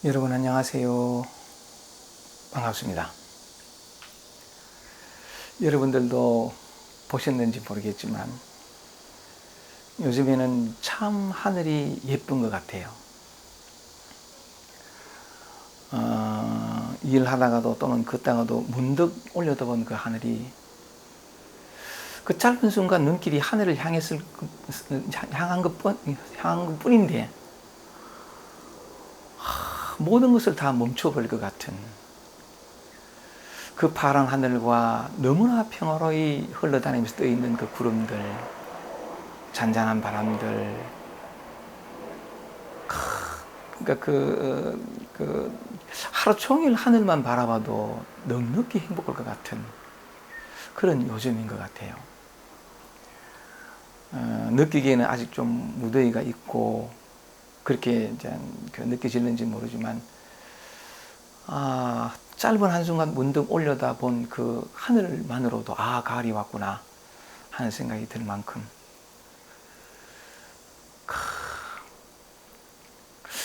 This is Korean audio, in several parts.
여러분 안녕하세요. 반갑습니다. 여러분들도 보셨는지 모르겠지만 요즘에는 참 하늘이 예쁜 것 같아요. 일하다가도 또는 걷다가도 문득 올려다본 그 하늘이 그 짧은 순간 눈길이 하늘을 향한 것뿐인데 모든 것을 다 멈춰버릴 것 같은 그 파란 하늘과 너무나 평화로이 흘러다니면서 떠있는 그 구름들, 잔잔한 바람들, 그러니까 하루 종일 하늘만 바라봐도 넉넉히 행복할 것 같은 그런 요즘인 것 같아요. 느끼기에는 아직 좀 무더위가 있고 그렇게 이제 느껴지는지 모르지만 짧은 한순간 문득 올려다본 그 하늘만으로도 가을이 왔구나 하는 생각이 들 만큼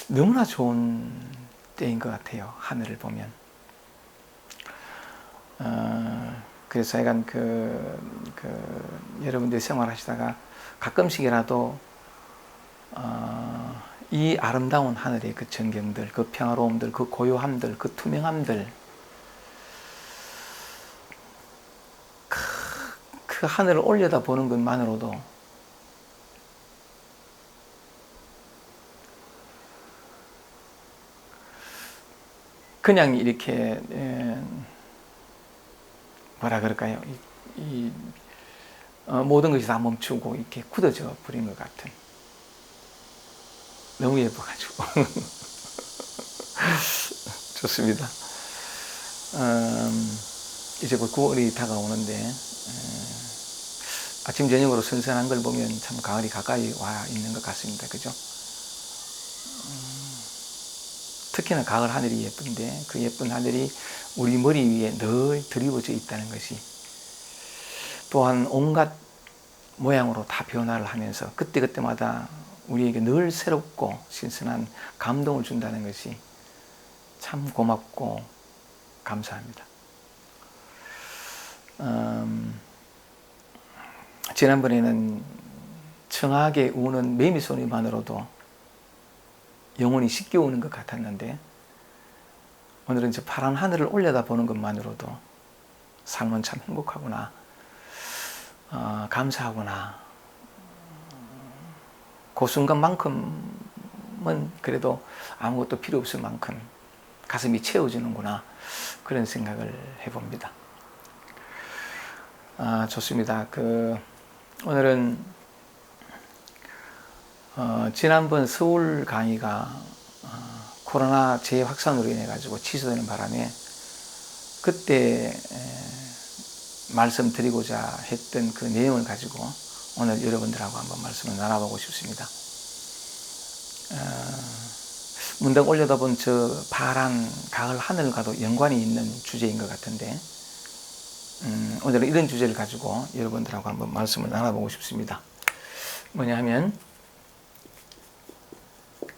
너무나 좋은 때인 것 같아요. 하늘을 보면. 그래서 약간 여러분들이 생활하시다가 가끔씩이라도 이 아름다운 하늘의 그 전경들, 그 평화로움들, 그 고요함들, 그 투명함들, 그 하늘을 올려다보는 것만으로도 그냥 이렇게 뭐라 그럴까요? 모든 것이 다 멈추고 이렇게 굳어져 버린 것 같은 너무 예뻐가지고 좋습니다. 이제 곧 9월이 다가오는데 아침 저녁으로 선선한 걸 보면 참 가을이 가까이 와 있는 것 같습니다. 그죠? 특히나 가을 하늘이 예쁜데 그 예쁜 하늘이 우리 머리 위에 늘 드리워져 있다는 것이 또한 온갖 모양으로 다 변화를 하면서 그때그때마다 우리에게 늘 새롭고 신선한 감동을 준다는 것이 참 고맙고 감사합니다. 지난번에는 청하게 우는 매미 소리만으로도 영혼이 씻겨 오는 것 같았는데 오늘은 저 파란 하늘을 올려다보는 것만으로도 삶은 참 행복하구나, 감사하구나, 그 순간만큼은 그래도 아무것도 필요 없을 만큼 가슴이 채워지는구나 그런 생각을 해봅니다. 좋습니다. 오늘은 지난번 서울 강의가 코로나 재확산으로 인해 가지고 취소되는 바람에 그때 말씀드리고자 했던 그 내용을 가지고 오늘 여러분들하고 한번 말씀을 나눠보고 싶습니다. 문득 올려다본 저 파란 가을 하늘과도 연관이 있는 주제인 것 같은데 오늘은 이런 주제를 가지고 여러분들하고 한번 말씀을 나눠보고 싶습니다. 뭐냐 하면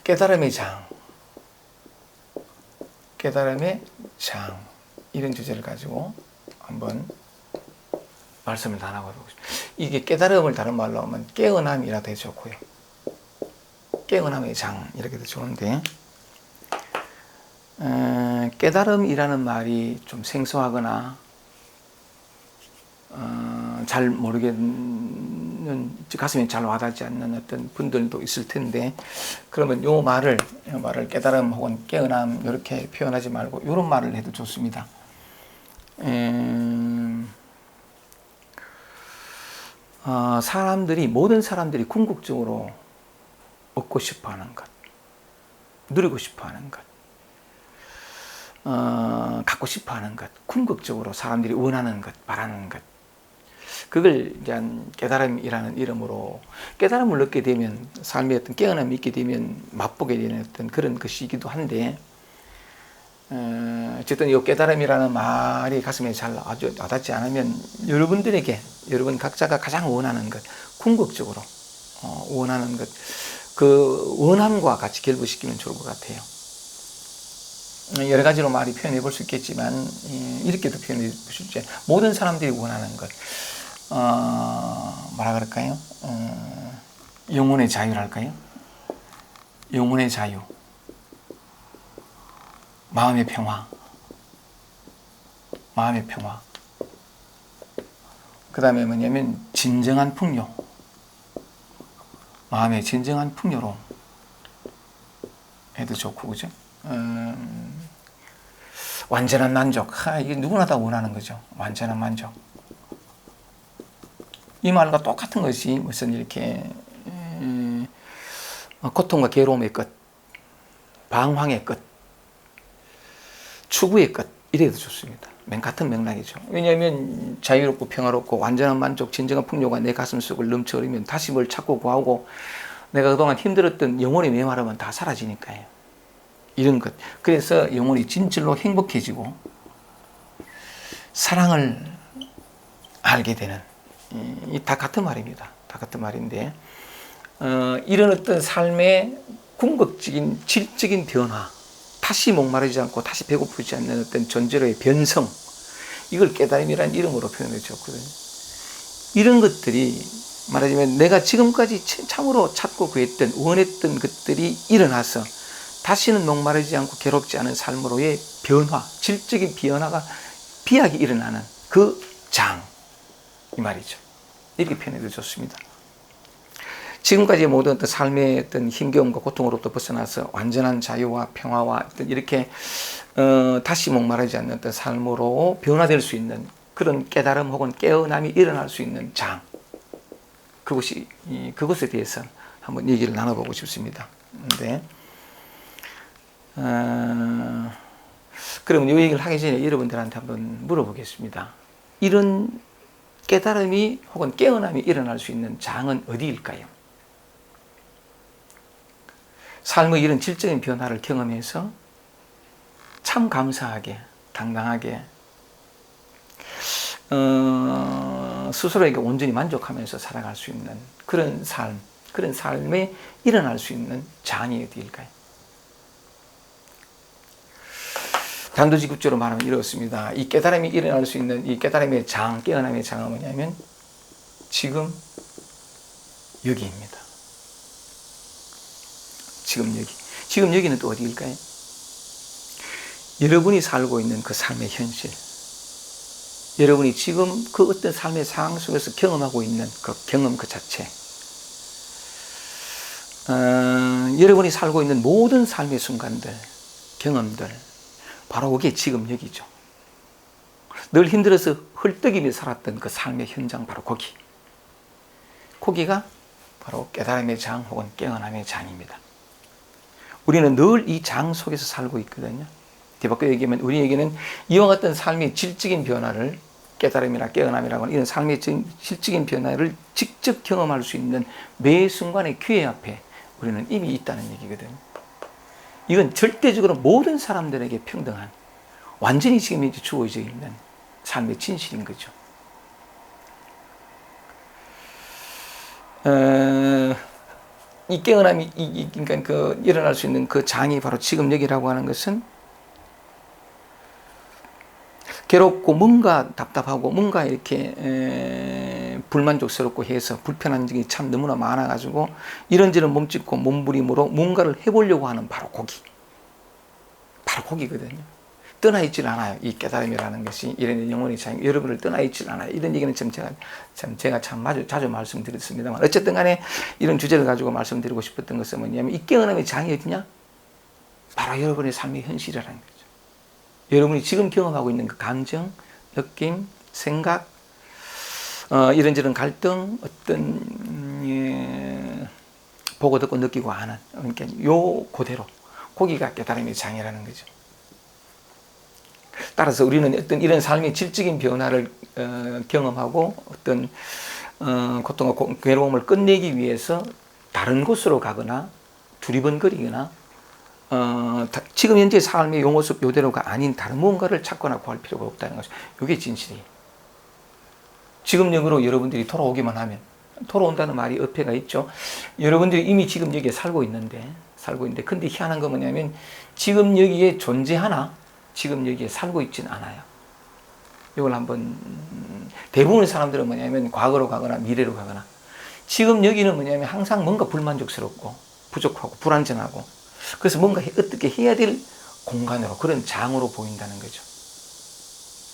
깨달음의 장 이런 주제를 가지고 한번 말씀을 나눠보고 싶습니다. 이게 깨달음을 다른 말로 하면 깨어남이라도 해도 좋고요. 깨어남의 장 이렇게도 좋은데 깨달음이라는 말이 좀 생소하거나 잘 모르겠는 가슴에 잘 와닿지 않는 어떤 분들도 있을 텐데 그러면 요 말을 깨달음 혹은 깨어남 이렇게 표현하지 말고 이런 말을 해도 좋습니다. 모든 사람들이 궁극적으로 얻고 싶어하는 것, 누리고 싶어하는 것, 갖고 싶어하는 것, 궁극적으로 사람들이 원하는 것, 바라는 것, 그걸 이제 깨달음이라는 이름으로 깨달음을 얻게 되면 삶의 어떤 깨어남이 있게 되면 맛보게 되는 어떤 그런 것이기도 한데 어쨌든 이 깨달음이라는 말이 가슴에 잘 와닿지 않으면 여러분 각자가 가장 원하는 것, 궁극적으로 원하는 것, 그 원함과 같이 결부시키면 좋을 것 같아요. 여러 가지로 말이 표현해 볼 수 있겠지만 이렇게도 표현해 볼 수 있죠. 모든 사람들이 원하는 것, 뭐라 그럴까요? 영혼의 자유랄까요? 영혼의 자유, 마음의 평화, 마음의 평화. 그 다음에 뭐냐면 진정한 풍요, 마음의 진정한 풍요로움 해도 좋고, 그죠? 완전한 만족. 이게 누구나 다 원하는 거죠. 완전한 만족. 이 말과 똑같은 것이 무슨 이렇게 고통과 괴로움의 끝, 방황의 끝, 추구의 끝, 이래도 좋습니다. 맨 같은 맥락이죠. 왜냐하면 자유롭고 평화롭고 완전한 만족, 진정한 풍요가 내 가슴속을 넘쳐흐르면 다시 뭘 찾고 구하고 내가 그동안 힘들었던 영혼의 메마름은 다 사라지니까요. 이런 것. 그래서 영혼이 진실로 행복해지고 사랑을 알게 되는, 다 같은 말입니다. 다 같은 말인데, 이런 어떤 삶의 궁극적인 질적인 변화, 다시 목마르지 않고 다시 배고프지 않는 어떤 존재로의 변성, 이걸 깨달음이라는 이름으로 표현해 줬거든요. 이런 것들이 말하자면 내가 지금까지 참으로 찾고 구했던, 원했던 것들이 일어나서 다시는 목마르지 않고 괴롭지 않은 삶으로의 변화, 질적인 변화가 비약이 일어나는 그 장, 이 말이죠. 이렇게 표현해도 좋습니다. 지금까지의 모든 어떤 삶의 어떤 힘겨움과 고통으로부터 벗어나서 완전한 자유와 평화와 어떤 이렇게 다시 목마르지 않는 어떤 삶으로 변화될 수 있는 그런 깨달음 혹은 깨어남이 일어날 수 있는 장, 그것에 대해서 한번 얘기를 나눠보고 싶습니다. 근데 그럼 이 얘기를 하기 전에 여러분들한테 한번 물어보겠습니다. 이런 깨달음이 혹은 깨어남이 일어날 수 있는 장은 어디일까요? 삶의 이런 질적인 변화를 경험해서 참 감사하게, 당당하게 스스로에게 온전히 만족하면서 살아갈 수 있는 그런 삶, 그런 삶에 일어날 수 있는 장이 어디일까요? 단도직입적으로 말하면 이렇습니다. 이 깨달음이 일어날 수 있는 이 깨달음의 장, 깨어남의 장은 뭐냐면 지금 여기입니다. 지금 여기. 지금 여기는 또 어디일까요? 여러분이 살고 있는 그 삶의 현실. 여러분이 지금 그 어떤 삶의 상황 속에서 경험하고 있는 그 경험 그 자체. 여러분이 살고 있는 모든 삶의 순간들, 경험들, 바로 그게 지금 여기죠. 늘 힘들어서 헐떡이며 살았던 그 삶의 현장, 바로 거기. 거기가 바로 깨달음의 장 혹은 깨어남의 장입니다. 우리는 늘 이 장 속에서 살고 있거든요. 뒤바꿔 얘기하면 우리에게는 이와 같은 삶의 질적인 변화를, 깨달음이나 깨어남이라고 하는 이런 삶의 질적인 변화를 직접 경험할 수 있는 매 순간의 기회 앞에 우리는 이미 있다는 얘기거든요. 이건 절대적으로 모든 사람들에게 평등한, 완전히 지금 이제 주어져 있는 삶의 진실인 거죠. 이 깨어남이, 그러니까 일어날 수 있는 그 장이 바로 지금 여기라고 하는 것은 괴롭고 뭔가 답답하고 뭔가 이렇게 불만족스럽고 해서 불편한 점이 참 너무나 많아가지고 이런저런 몸짓고 몸부림으로 뭔가를 해보려고 하는 바로 거기거든요. 떠나있질 않아요. 이 깨달음이라는 것이 이런 영혼의 자유, 여러분을 떠나있질 않아요. 이런 얘기는 제가 자주 말씀드렸습니다만 어쨌든 간에 이런 주제를 가지고 말씀드리고 싶었던 것은 뭐냐면 이 깨어남의 장이 어디냐? 바로 여러분의 삶의 현실이라는 거죠. 여러분이 지금 경험하고 있는 그 감정, 느낌, 생각, 이런저런 갈등, 어떤 보고 듣고 느끼고 하는, 그러니까 요 그대로 거기가 깨달음의 장이라는 거죠. 따라서 우리는 어떤 이런 삶의 질적인 변화를 경험하고 어떤 고통과 괴로움을 끝내기 위해서 다른 곳으로 가거나 두리번거리거나 지금 현재 삶의 요모습 요대로가 아닌 다른 무언가를 찾거나 구할 필요가 없다는 것이죠. 이게 진실이에요. 지금 역으로 여러분들이 돌아오기만 하면 돌아온다는 말이 어폐가 있죠. 여러분들이 이미 지금 여기에 살고 있는데 근데 희한한 건 뭐냐면 지금 여기에 존재하나 지금 여기에 살고 있진 않아요. 이걸 한번 대부분의 사람들은 뭐냐면 과거로 가거나 미래로 가거나 지금 여기는 뭐냐면 항상 뭔가 불만족스럽고 부족하고 불안정하고 그래서 뭔가 어떻게 해야 될 공간으로 그런 장으로 보인다는 거죠.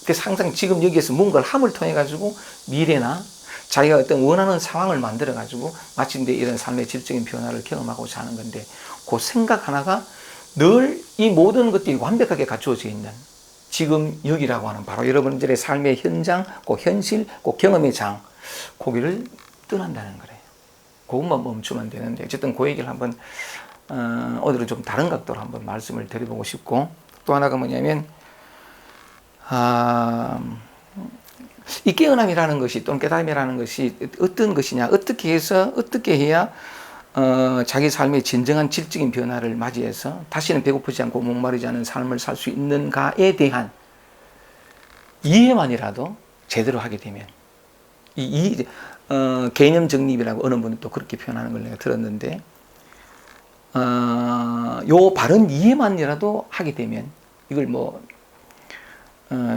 그래서 항상 지금 여기에서 뭔가를 함을 통해 가지고 미래나 자기가 어떤 원하는 상황을 만들어 가지고 마치 이런 삶의 질적인 변화를 경험하고자 하는 건데 그 생각 하나가 늘 이 모든 것들이 완벽하게 갖추어져 있는 지금 여기라고 하는 바로 여러분들의 삶의 현장, 그 현실, 그 경험의 장, 거기를 떠난다는 거예요. 그것만 멈추면 되는데 어쨌든 그 얘기를 한번 오늘은 좀 다른 각도로 한번 말씀을 드려보고 싶고 또 하나가 뭐냐면 이 깨어남이라는 것이 또는 깨달음이라는 것이 어떤 것이냐 어떻게 해야 자기 삶의 진정한 질적인 변화를 맞이해서 다시는 배고프지 않고 목마르지 않은 삶을 살 수 있는가에 대한 이해만이라도 제대로 하게 되면 개념 정립이라고 어느 분은 또 그렇게 표현하는 걸 내가 들었는데 요 바른 이해만이라도 하게 되면 이걸 뭐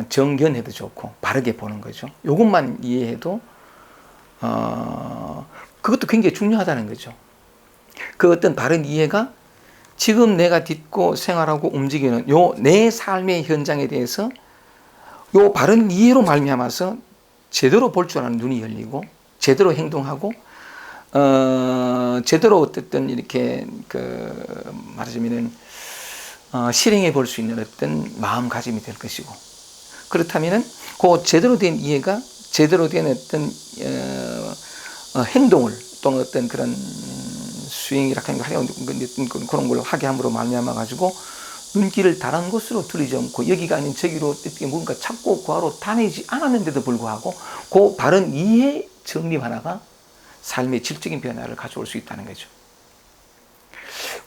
정견해도 좋고 바르게 보는 거죠. 요것만 이해해도 그것도 굉장히 중요하다는 거죠. 그 어떤 바른 이해가 지금 내가 딛고 생활하고 움직이는 요 내 삶의 현장에 대해서 요 바른 이해로 말미암아서 제대로 볼 줄 아는 눈이 열리고 제대로 행동하고 제대로 어쨌든 이렇게 말하자면은 실행해 볼 수 있는 어떤 마음가짐이 될 것이고 그렇다면은 그 제대로 된 이해가 제대로 된 어떤 행동을 또는 어떤 그런 수행이라 하는 그런 걸로 하게 함으로 말미암아 가지고 눈길을 다른 곳으로 들이지 않고 여기가 아닌 저기로 어떻게 뭔가 찾고 구하러 다니지 않았는데도 불구하고 그 바른 이해 정립 하나가 삶의 질적인 변화를 가져올 수 있다는 거죠.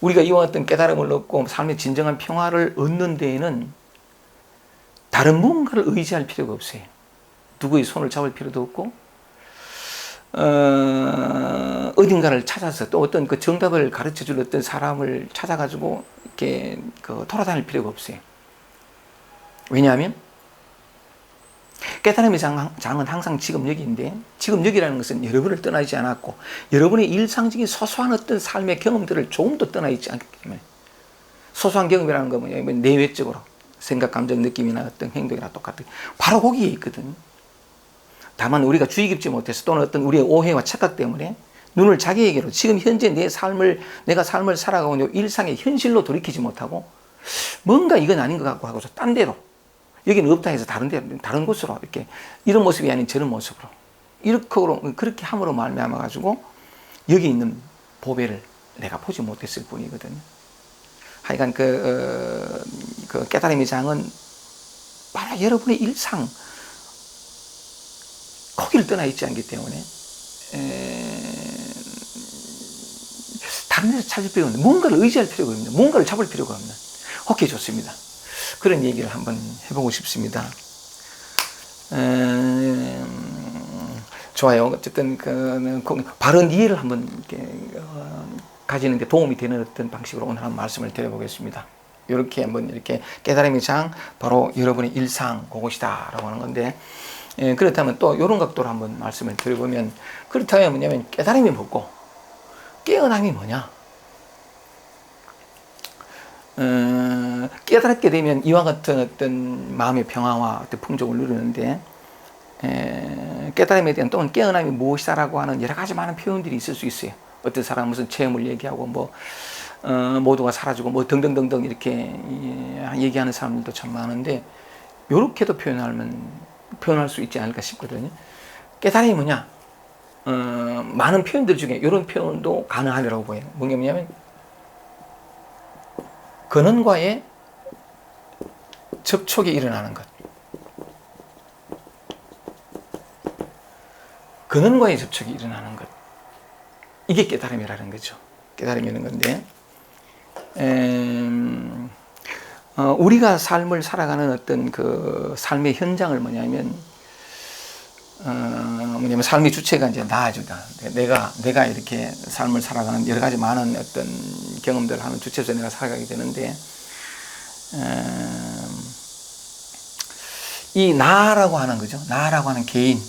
우리가 이와 같은 깨달음을 얻고 삶의 진정한 평화를 얻는 데에는 다른 무언가를 의지할 필요가 없어요. 누구의 손을 잡을 필요도 없고 어딘가를 찾아서 또 어떤 그 정답을 가르쳐줄 어떤 사람을 찾아가지고 이렇게 돌아다닐 필요가 없어요. 왜냐하면 깨달음의 장은 항상 지금 여기인데 지금 여기라는 것은 여러분을 떠나지 않았고 여러분의 일상적인 소소한 어떤 삶의 경험들을 조금도 떠나 있지 않기 때문에 소소한 경험이라는 건 뭐냐면 내외적으로 생각, 감정, 느낌이나 어떤 행동이나 똑같은 바로 거기에 있거든요. 다만 우리가 주의 깊지 못해서 또는 어떤 우리의 오해와 착각 때문에 눈을 자기에게로 지금 현재 내가 삶을 살아가고 있는 일상의 현실로 돌이키지 못하고 뭔가 이건 아닌 것 같고 하고서 딴 데로 여기는 없다 해서 다른 곳으로 이렇게 이런 모습이 아닌 저런 모습으로 그렇게 함으로 말미암아 가지고 여기 있는 보배를 내가 보지 못했을 뿐이거든요. 하여간 그 깨달음의 장은 바로 여러분의 일상 거기를 떠나 있지 않기 때문에 다른 데서 찾을 필요가 없는 뭔가를 의지할 필요가 없는 뭔가를 잡을 필요가 없는 오케이 좋습니다. 그런 얘기를 한번 해보고 싶습니다. 좋아요. 어쨌든 바른 이해를 한번 이렇게 가지는 데 도움이 되는 어떤 방식으로 오늘 한번 말씀을 드려보겠습니다. 이렇게 한번 이렇게 깨달음의 장 바로 여러분의 일상 그것이다라고 하는 건데 그렇다면 또 이런 각도로 한번 말씀을 드려보면 그렇다면 뭐냐면 깨달음이 뭐고 깨어남이 뭐냐 깨달았게 되면 이와 같은 어떤 마음의 평화와 어떤 풍족을 누리는데 깨달음에 대한 또는 깨어남이 무엇이다라고 하는 여러 가지 많은 표현들이 있을 수 있어요. 어떤 사람은 무슨 체험을 얘기하고 모두가 사라지고 등등등등 이렇게 얘기하는 사람들도 참 많은데 이렇게도 표현할 수 있지 않을까 싶거든요. 깨달음이 뭐냐? 많은 표현들 중에 이런 표현도 가능하리라고 보여요. 뭐냐면 근원과의 접촉이 일어나는 것. 근원과의 접촉이 일어나는 것. 이게 깨달음이라는 거죠. 깨달음이라는 건데 우리가 삶을 살아가는 어떤 그 삶의 현장을 뭐냐면 뭐냐면 삶의 주체가 이제 나아지다. 내가 이렇게 삶을 살아가는 여러 가지 많은 어떤 경험들을 하는 주체에서 내가 살아가게 되는데, 이 나라고 하는 거죠. 나라고 하는 개인,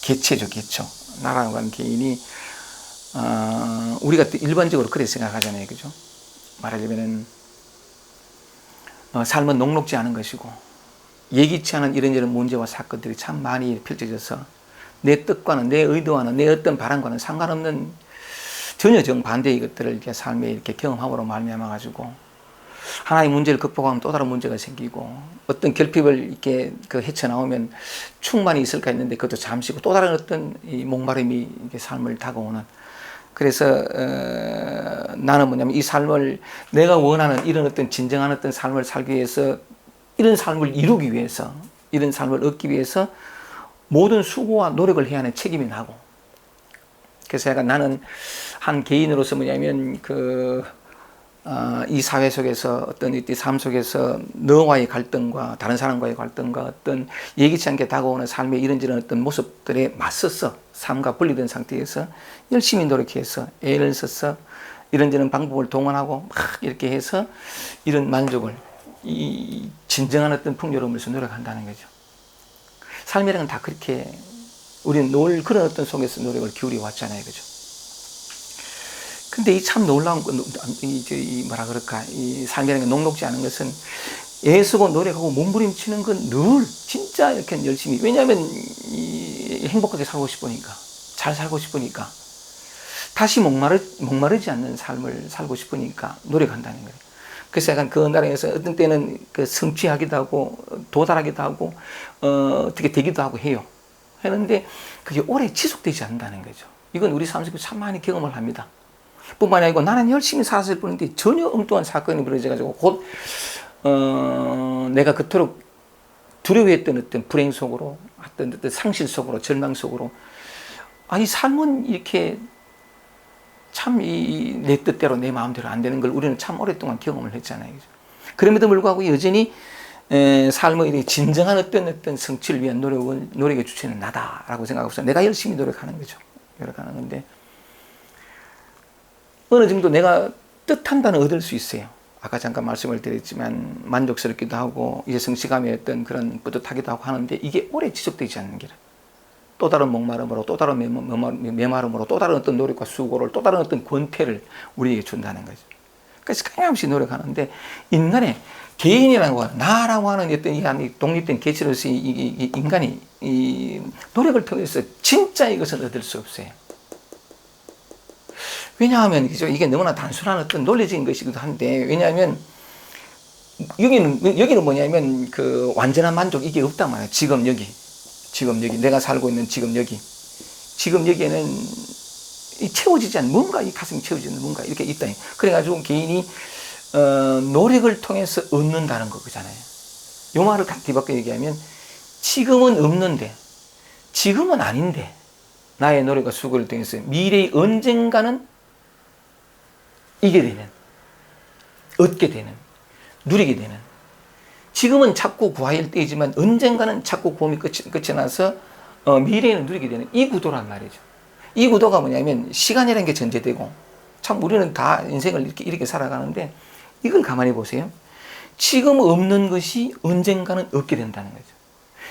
개체죠, 개체. 나라고 하는 개인이, 우리가 일반적으로 그렇게 생각하잖아요. 그죠? 말하자면은, 삶은 녹록지 않은 것이고, 예기치 않은 이런저런 문제와 사건들이 참 많이 펼쳐져서 내 뜻과는 내 의도와는 내 어떤 바람과는 상관없는 전혀 정반대의 것들을 이렇게 삶에 이렇게 경험함으로 말미암아 가지고 하나의 문제를 극복하면 또 다른 문제가 생기고 어떤 결핍을 이렇게 헤쳐나오면 충만이 있을까 했는데 그것도 잠시고 또 다른 어떤 이 목마름이 이렇게 삶을 다가오는. 그래서 나는 뭐냐면 이 삶을 내가 원하는 이런 어떤 진정한 어떤 삶을 살기 위해서 이런 삶을 이루기 위해서 이런 삶을 얻기 위해서 모든 수고와 노력을 해야 하는 책임이 나고, 그래서 약간 나는 한 개인으로서 뭐냐면 이 사회 속에서 어떤 이 삶 속에서 너와의 갈등과 다른 사람과의 갈등과 어떤 예기치 않게 다가오는 삶의 이런저런 어떤 모습들에 맞서서 삶과 분리된 상태에서 열심히 노력해서 애를 써서 이런저런 방법을 동원하고 막 이렇게 해서 이런 만족을, 이 진정한 어떤 풍요로움을 위해서 노력한다는 거죠. 삶이라는 건 다 그렇게 우리는 늘 그런 어떤 속에서 노력을 기울여 왔잖아요. 그죠? 근데 이 참 놀라운 건, 뭐라 그럴까, 이 삶이라는 게 녹록지 않은 것은 애쓰고 노력하고 몸부림치는 건 늘 진짜 이렇게 열심히, 왜냐하면 행복하게 살고 싶으니까, 잘 살고 싶으니까, 다시 목마르지 않는 삶을 살고 싶으니까 노력한다는 거예요. 그래서 약간 그 나라에서 어떤 때는 성취하기도 하고 도달하기도 하고 어떻게 되기도 하고 해요. 하는데 그게 오래 지속되지 않는다는 거죠. 이건 우리 삶 속에 참 많이 경험을 합니다. 뿐만 아니고 나는 열심히 살았을 뿐인데 전혀 엉뚱한 사건이 벌어져가지고 곧 내가 그토록 두려워했던 어떤 불행 속으로, 어떤 상실 속으로, 절망 속으로, 이 삶은 이렇게 참 내 뜻대로 내 마음대로 안 되는 걸 우리는 참 오랫동안 경험을 했잖아요. 그럼에도 불구하고 여전히 삶의 진정한 어떤 성취를 위한 노력의 주체는 나다라고 생각하고서 내가 열심히 노력하는 거죠. 노력하는 건데 어느 정도 내가 뜻한 바는 얻을 수 있어요. 아까 잠깐 말씀을 드렸지만 만족스럽기도 하고 이제 성취감의 어떤 그런 뿌듯하기도 하고 하는데 이게 오래 지속되지 않는 게라. 또 다른 목마름으로, 또 다른 메마름으로, 또 다른 어떤 노력과 수고를, 또 다른 어떤 권태를 우리에게 준다는 거죠. 그래서 끊임없이 노력하는데 인간의 개인이라고 하는, 나라고 하는 어떤 이 독립된 개체로서 이 인간이 이 노력을 통해서 진짜 이것을 얻을 수 없어요. 왜냐하면 이게 너무나 단순한 어떤 논리적인 것이기도 한데, 왜냐하면 여기는 뭐냐면 완전한 만족 이게 없단 말이에요. 지금 여기 내가 살고 있는 지금 여기에는 채워지지 않는 뭔가, 이 가슴이 채워지는 뭔가 이렇게 있다. 그래가지고 개인이 노력을 통해서 얻는다는 거잖아요. 요 말을 뒤바꿔 얘기하면 지금은 없는데, 지금은 아닌데 나의 노력과 수고를 통해서 미래의 언젠가는 이게 되는, 얻게 되는, 누리게 되는, 지금은 자꾸 구할 때이지만 언젠가는 자꾸 고음이 끝이 나서 미래에는 누리게 되는 이 구도란 말이죠. 이 구도가 뭐냐면 시간이라는 게 전제되고, 참 우리는 다 인생을 이렇게 살아가는데 이걸 가만히 보세요. 지금 없는 것이 언젠가는 얻게 된다는 거죠.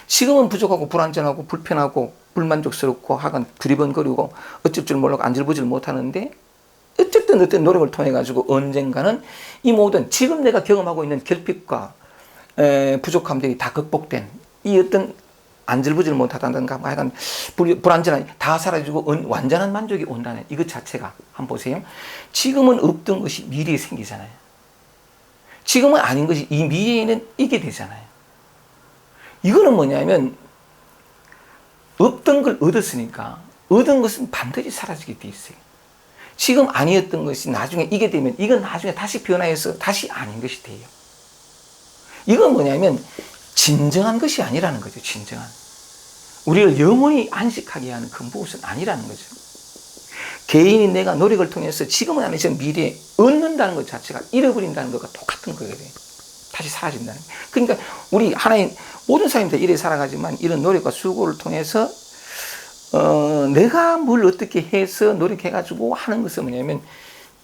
지금은 부족하고 불안전하고 불편하고 불만족스럽고 하간 두리번거리고 어쩔 줄 모르고 안절부절 못하는데 어쨌든 어떤 노력을 통해 가지고 언젠가는 이 모든 지금 내가 경험하고 있는 결핍과 부족함들이 다 극복된 이 어떤 안절부절 못하다든가 하여간 불안전한 다 사라지고 완전한 만족이 온다는 이것 자체가 한번 보세요. 지금은 없던 것이 미래에 생기잖아요. 지금은 아닌 것이 이 미래에는 있게 되잖아요. 이거는 뭐냐면 없던 걸 얻었으니까 얻은 것은 반드시 사라지게 돼 있어요. 지금 아니었던 것이 나중에 이게 되면 이건 나중에 다시 변화해서 다시 아닌 것이 돼요. 이건 뭐냐면 진정한 것이 아니라는 거죠. 진정한. 우리를 영원히 안식하게 하는 근본은 아니라는 거죠. 개인이 내가 노력을 통해서 지금은 아니지만 미래에 얻는다는 것 자체가 잃어버린다는 것과 똑같은 거예요. 다시 사라진다는 거예요. 그러니까 우리 하나의 모든 사람들 이래 살아가지만 이런 노력과 수고를 통해서 내가 뭘 어떻게 해서 노력해가지고 하는 것은 뭐냐면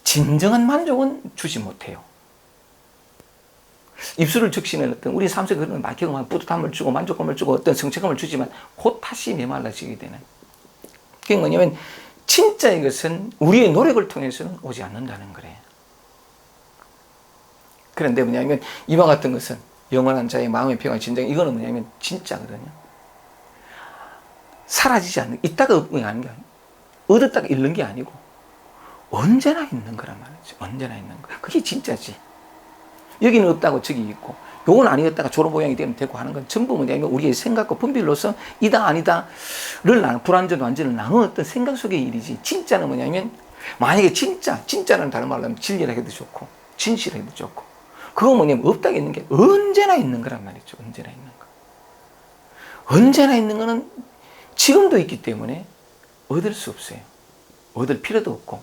진정한 만족은 주지 못해요. 입술을 적시는 어떤 우리 삶 속에 그런 경험한 뿌듯함을 주고 만족감을 주고 어떤 성취감을 주지만 곧 다시 메말라지게 되는. 그게 뭐냐면 진짜 이것은 우리의 노력을 통해서는 오지 않는다는 거래요. 그런데 뭐냐면 이와 같은 것은 영원한 자의 마음의 평화 진정, 이거는 뭐냐면 진짜거든요. 사라지지 않는, 있다가 없는 게 아닌 게 아니고 얻었다가 잃는 게 아니고 언제나 있는 거란 말이죠. 언제나 있는 거. 그게 진짜지. 여기는 없다고 저기 있고 요건 아니었다가 저런 모양이 되면 되고 하는 건 전부 뭐냐면 우리의 생각과 분별로서 이다 아니다를 불완전 완전을 나누는 어떤 생각 속의 일이지. 진짜는 뭐냐면 만약에 진짜는 다른 말로 하면 진리라 해도 좋고 진실라 해도 좋고 그거 뭐냐면 없다가 있는 게 언제나 있는 거란 말이죠. 언제나 있는 거. 언제나 있는 거는 지금도 있기 때문에 얻을 수 없어요. 얻을 필요도 없고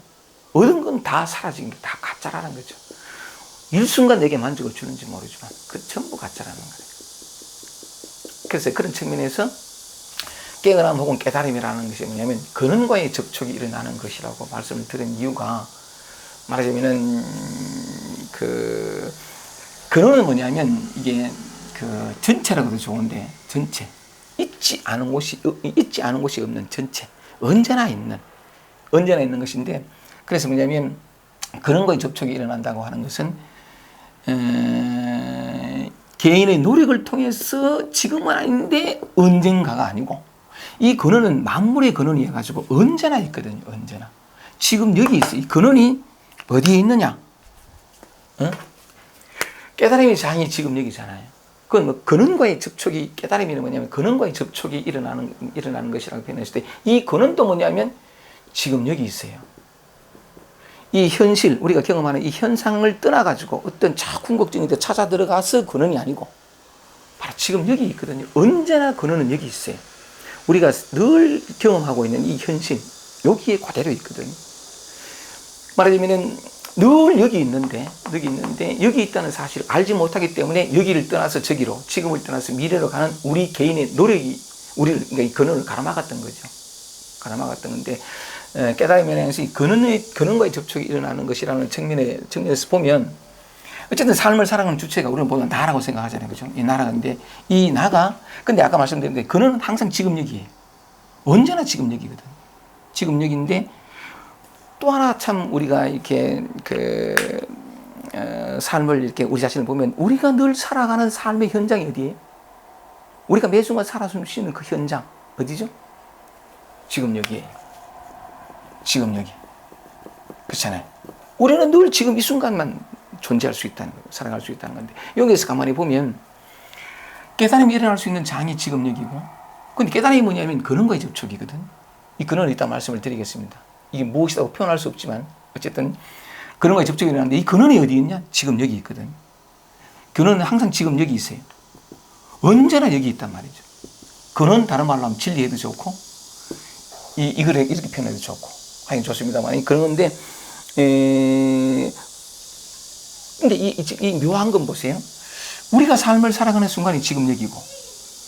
얻은 건 다 사라진 게 다 가짜라는 거죠. 일순간 내게 만족을 주는지 모르지만 그 전부 가짜라는 거예요. 그래서 그런 측면에서 깨어남 혹은 깨달음이라는 것이 뭐냐면 근원과의 접촉이 일어나는 것이라고 말씀을 드린 이유가 말하자면은 그 근원은 뭐냐면 이게 그 전체라고도 좋은데 전체 있지 않은 곳이 없는 전체 언제나 있는 것인데 그래서 뭐냐면 근원과의 접촉이 일어난다고 하는 것은 개인의 노력을 통해서 지금은 아닌데 언젠가가 아니고 이 근원은 만물의 근원이 해가지고 언제나 있거든요. 언제나. 지금 여기 있어. 이 근원이 어디에 있느냐? 깨달음의 장이 지금 여기잖아요. 그건 뭐 근원과의 접촉이 깨달음이는 뭐냐면 근원과의 접촉이 일어나는 것이라고 표현했을 때 이 근원도 뭐냐면 지금 여기 있어요. 이 현실, 우리가 경험하는 이 현상을 떠나가지고 어떤 궁극적인 데 찾아 들어가서 근원이 아니고 바로 지금 여기 있거든요. 언제나 근원은 여기 있어요. 우리가 늘 경험하고 있는 이 현실, 여기에 그대로 있거든요. 말하자면은 늘 여기 있는데 여기 있다는 사실을 알지 못하기 때문에 여기를 떠나서 저기로, 지금을 떠나서 미래로 가는 우리 개인의 노력이 우리를, 그러니까 이 근원을 가로막았던 거죠. 가로막았던 건데 깨달음에 대해서 근원과의 접촉이 일어나는 것이라는 측면에서 보면 어쨌든 삶을 살아가는 주체가 우리는 보면 나라고 생각하잖아요. 그죠? 이 나라인데 이 나가 근데 아까 말씀드렸는데 근원은 항상 지금 여기에요. 언제나 지금 여기거든. 지금 여기인데 또 하나 참 우리가 이렇게 삶을 이렇게 우리 자신을 보면 우리가 늘 살아가는 삶의 현장이 어디예요? 우리가 매 순간 살아갈 수 있는 그 현장 어디죠? 지금 여기에요. 지금 여기. 그렇잖아요. 우리는 늘 지금 이 순간만 존재할 수 있다는 거예요. 살아갈 수 있다는 건데 여기에서 가만히 보면 깨달음이 일어날 수 있는 장이 지금 여기고 근데 깨달음이 뭐냐면 근원과의 접촉이거든. 이 근원을 일단 말씀을 드리겠습니다. 이게 무엇이라고 표현할 수 없지만 어쨌든 근원과의 접촉이 일어나는데 이 근원이 어디 있냐? 지금 여기 있거든. 근원은 항상 지금 여기 있어요. 언제나 여기 있단 말이죠. 근원 다른 말로 하면 진리해도 좋고 이걸 이렇게 표현해도 좋고 하긴 좋습니다만 그런데 근데 이 묘한 건 보세요. 우리가 삶을 살아가는 순간이 지금 여기고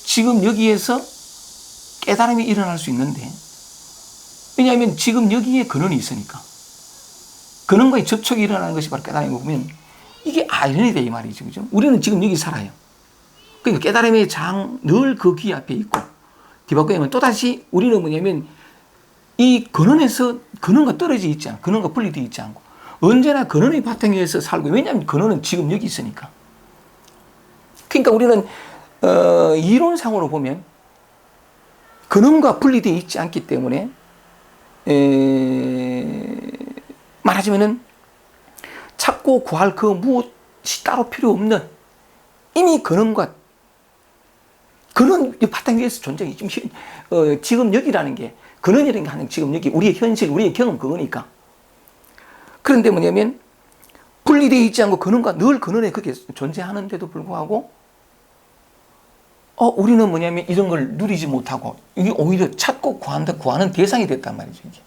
지금 여기에서 깨달음이 일어날 수 있는데 왜냐하면 지금 여기에 근원이 있으니까 근원과의 접촉이 일어나는 것이 바로 깨달음이고 보면 이게 아이러니다 이 말이죠. 그죠? 우리는 지금 여기 살아요. 그러니까 깨달음의 장 늘 그 귀 앞에 있고 뒤바꿔 보면 또다시 우리는 뭐냐면 이 근원에서 근원과 떨어져 있지 않고 근원과 분리되어 있지 않고 언제나 근원의 바탕 위에서 살고 왜냐하면 근원은 지금 여기 있으니까. 그러니까 우리는 이론상으로 보면 근원과 분리되어 있지 않기 때문에 말하자면은 찾고 구할 그 무엇이 따로 필요 없는 이미 근원 바탕 위에서 존재해. 지금 여기라는 게 근원이라는 게 하는 지금 여기 우리의 현실, 우리의 경험 그거니까. 그런데 뭐냐면 분리되어 있지 않고 근원과 늘 근원에 그게 존재하는데도 불구하고 우리는 뭐냐면 이런 걸 누리지 못하고 이게 오히려 찾고 구하는 대상이 됐단 말이죠. 이게.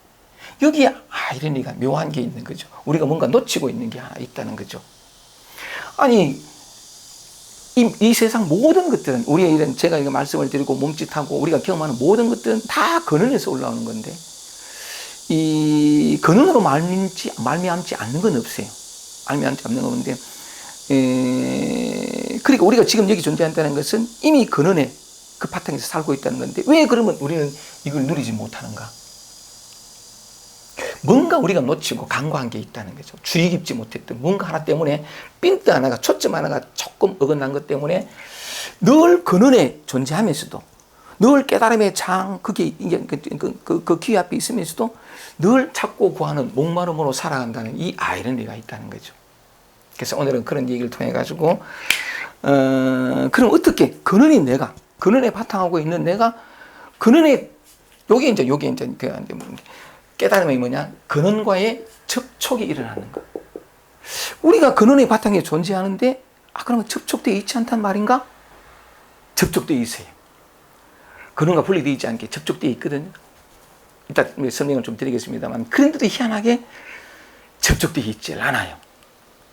여기에 아이러니가 묘한 게 있는 거죠. 우리가 뭔가 놓치고 있는 게 하나 있다는 거죠. 아니 이 세상 모든 것들은 우리의 이런 제가 이거 말씀을 드리고 몸짓하고 우리가 경험하는 모든 것들은 다 근원에서 올라오는 건데 이 근원으로 말미암지 않는 건 없어요. 말미암지 않는 건 없는데 그러니까 우리가 지금 여기 존재한다는 것은 이미 근원에 그 바탕에서 살고 있다는 건데 왜 그러면 우리는 이걸 누리지 못하는가? 뭔가 우리가 놓치고 간과한 게 있다는 거죠. 주의 깊지 못했던 뭔가 하나 때문에 핀트 하나가 초점 하나가 조금 어긋난 것 때문에 늘 근원에 존재하면서도 늘 깨달음의 장 그게 이제 그 귀 앞에 있으면서도 늘 찾고 구하는 목마름으로 살아간다는 이 아이러니가 있다는 거죠. 그래서 오늘은 그런 얘기를 통해 가지고 그럼 어떻게 근원에 바탕하고 있는 내가 근원에 요게 이제 깨달음이 뭐냐? 근원과의 접촉이 일어나는 거. 우리가 근원의 바탕에 존재하는데 그러면 접촉되어 있지 않단 말인가? 접촉되어 있어요. 근원과 분리되어 있지 않게 접촉되어 있거든요. 이따 설명을 좀 드리겠습니다만 그런데도 희한하게 접촉되어 있지 않아요.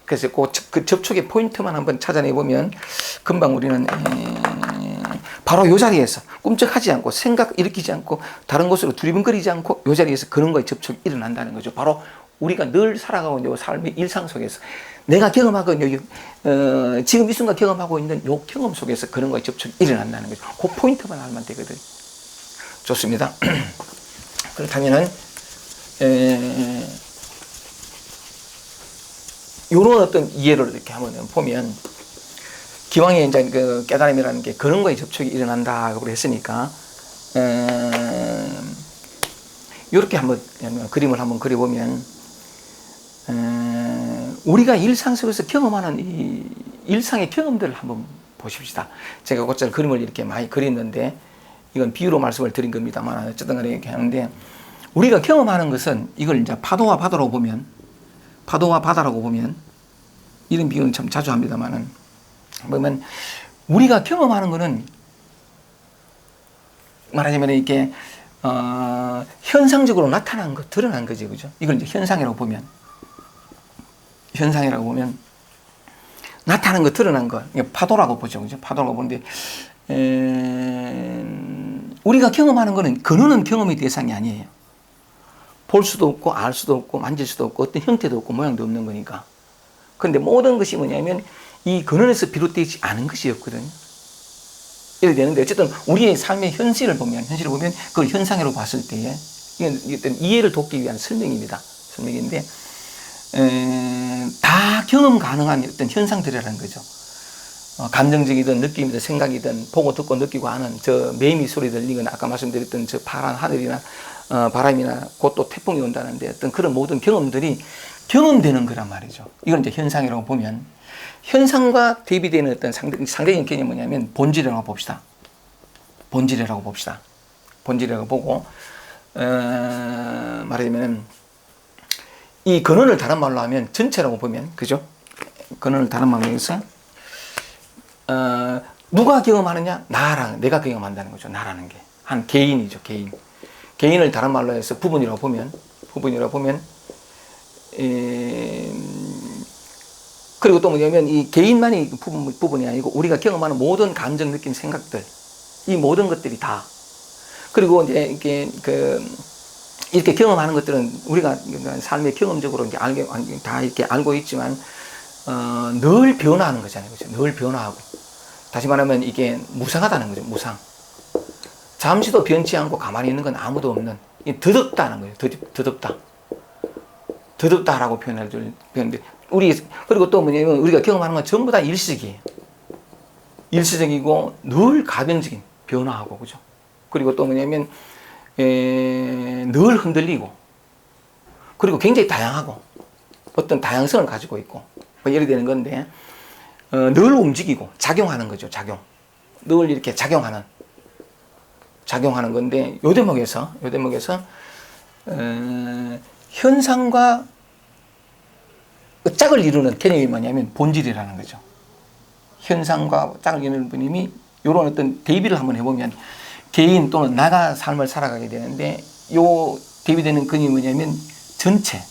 그래서 그 접촉의 포인트만 한번 찾아내보면 금방 우리는 바로 이 자리에서 꿈쩍하지 않고 생각 일으키지 않고 다른 곳으로 두리번거리지 않고 이 자리에서 근원과의 접촉이 일어난다는 거죠. 바로 우리가 늘 살아가고 있는 삶의 일상 속에서 내가 경험하고 있는 지금 이 순간 경험하고 있는 이 경험 속에서 근원과의 접촉이 일어난다는 거죠. 그 포인트만 알면 되거든요. 좋습니다. 그렇다면은 요런 어떤 이해를 이렇게 한번 보면 기왕에 이제 그 깨달음이라는 게 근원과의 접촉이 일어난다고 했으니까 이렇게 한번 그림을 한번 그려보면 우리가 일상 속에서 경험하는 이 일상의 경험들을 한번 보십시다. 제가 곧잘 그림을 이렇게 많이 그렸는데 이건 비유로 말씀을 드린 겁니다만 어쨌든 간에 이렇게 하는데 우리가 경험하는 것은 이걸 이제 파도와 바다라고 보면 이런 비유는 참 자주 합니다만은 보면 우리가 경험하는 것은 말하자면 이렇게 현상적으로 나타난 것, 드러난 거지, 그죠? 이걸 이제 현상이라고 보면 나타난 것, 드러난 것, 파도라고 보죠, 그죠? 파도라고 보는데 우리가 경험하는 것은 근원은 경험의 대상이 아니에요. 볼 수도 없고 알 수도 없고 만질 수도 없고 어떤 형태도 없고 모양도 없는 거니까. 그런데 모든 것이 뭐냐면 이 근원에서 비롯되지 않은 것이었거든요. 이렇게 되는데 어쨌든 우리의 삶의 현실을 보면 그걸 현상으로 봤을 때에 이건 이해를 돕기 위한 설명인데 다 경험 가능한 어떤 현상들이라는 거죠. 감정적이든 느낌이든 생각이든 보고 듣고 느끼고 하는 저 매미 소리 들리거나 아까 말씀드렸던 저 파란 하늘이나 바람이나 곧 또 태풍이 온다는데 어떤 그런 모든 경험들이 경험되는 거란 말이죠. 이건 이제 현상이라고 보면 현상과 대비되는 어떤 상대적인 개념이 뭐냐면 본질이라고 봅시다. 본질이라고 보고 말하자면 이 근원을 다른 말로 하면 전체라고 보면 그죠? 근원을 다른 말로 해서 누가 경험하느냐? 내가 경험한다는 거죠. 나라는 게 한 개인이죠. 개인을 다른 말로 해서 부분이라고 보면 그리고 또 뭐냐면 이 개인만이 부분이 아니고 우리가 경험하는 모든 감정, 느낌, 생각들 이 모든 것들이 다 그리고 이제 이렇게 경험하는 것들은 우리가 삶의 경험적으로 이제 다 이렇게 알고 있지만 늘 변화하는 거잖아요, 그렇죠? 늘 변화하고 다시 말하면 이게 무상하다는 거죠, 무상. 잠시도 변치 않고 가만히 있는 건 아무도 없는 더덥다는 거예요. 더덥다라고 표현하는데 그리고 또 뭐냐면 우리가 경험하는 건 전부 다 일시적이에요. 일시적이고 늘 가변적인 변화하고 그죠. 그리고 또 뭐냐면 늘 흔들리고 그리고 굉장히 다양하고 어떤 다양성을 가지고 있고 이렇게 되는 건데 늘 움직이고 작용하는 거죠. 늘 이렇게 작용하는 건데 요 대목에서 현상과 짝을 이루는 개념이 뭐냐면 본질이라는 거죠. 현상과 짝을 이루는 분임이 이런 어떤 대비를 한번 해보면 개인 또는 나가 삶을 살아가게 되는데 요 대비되는 근이 뭐냐면 전체.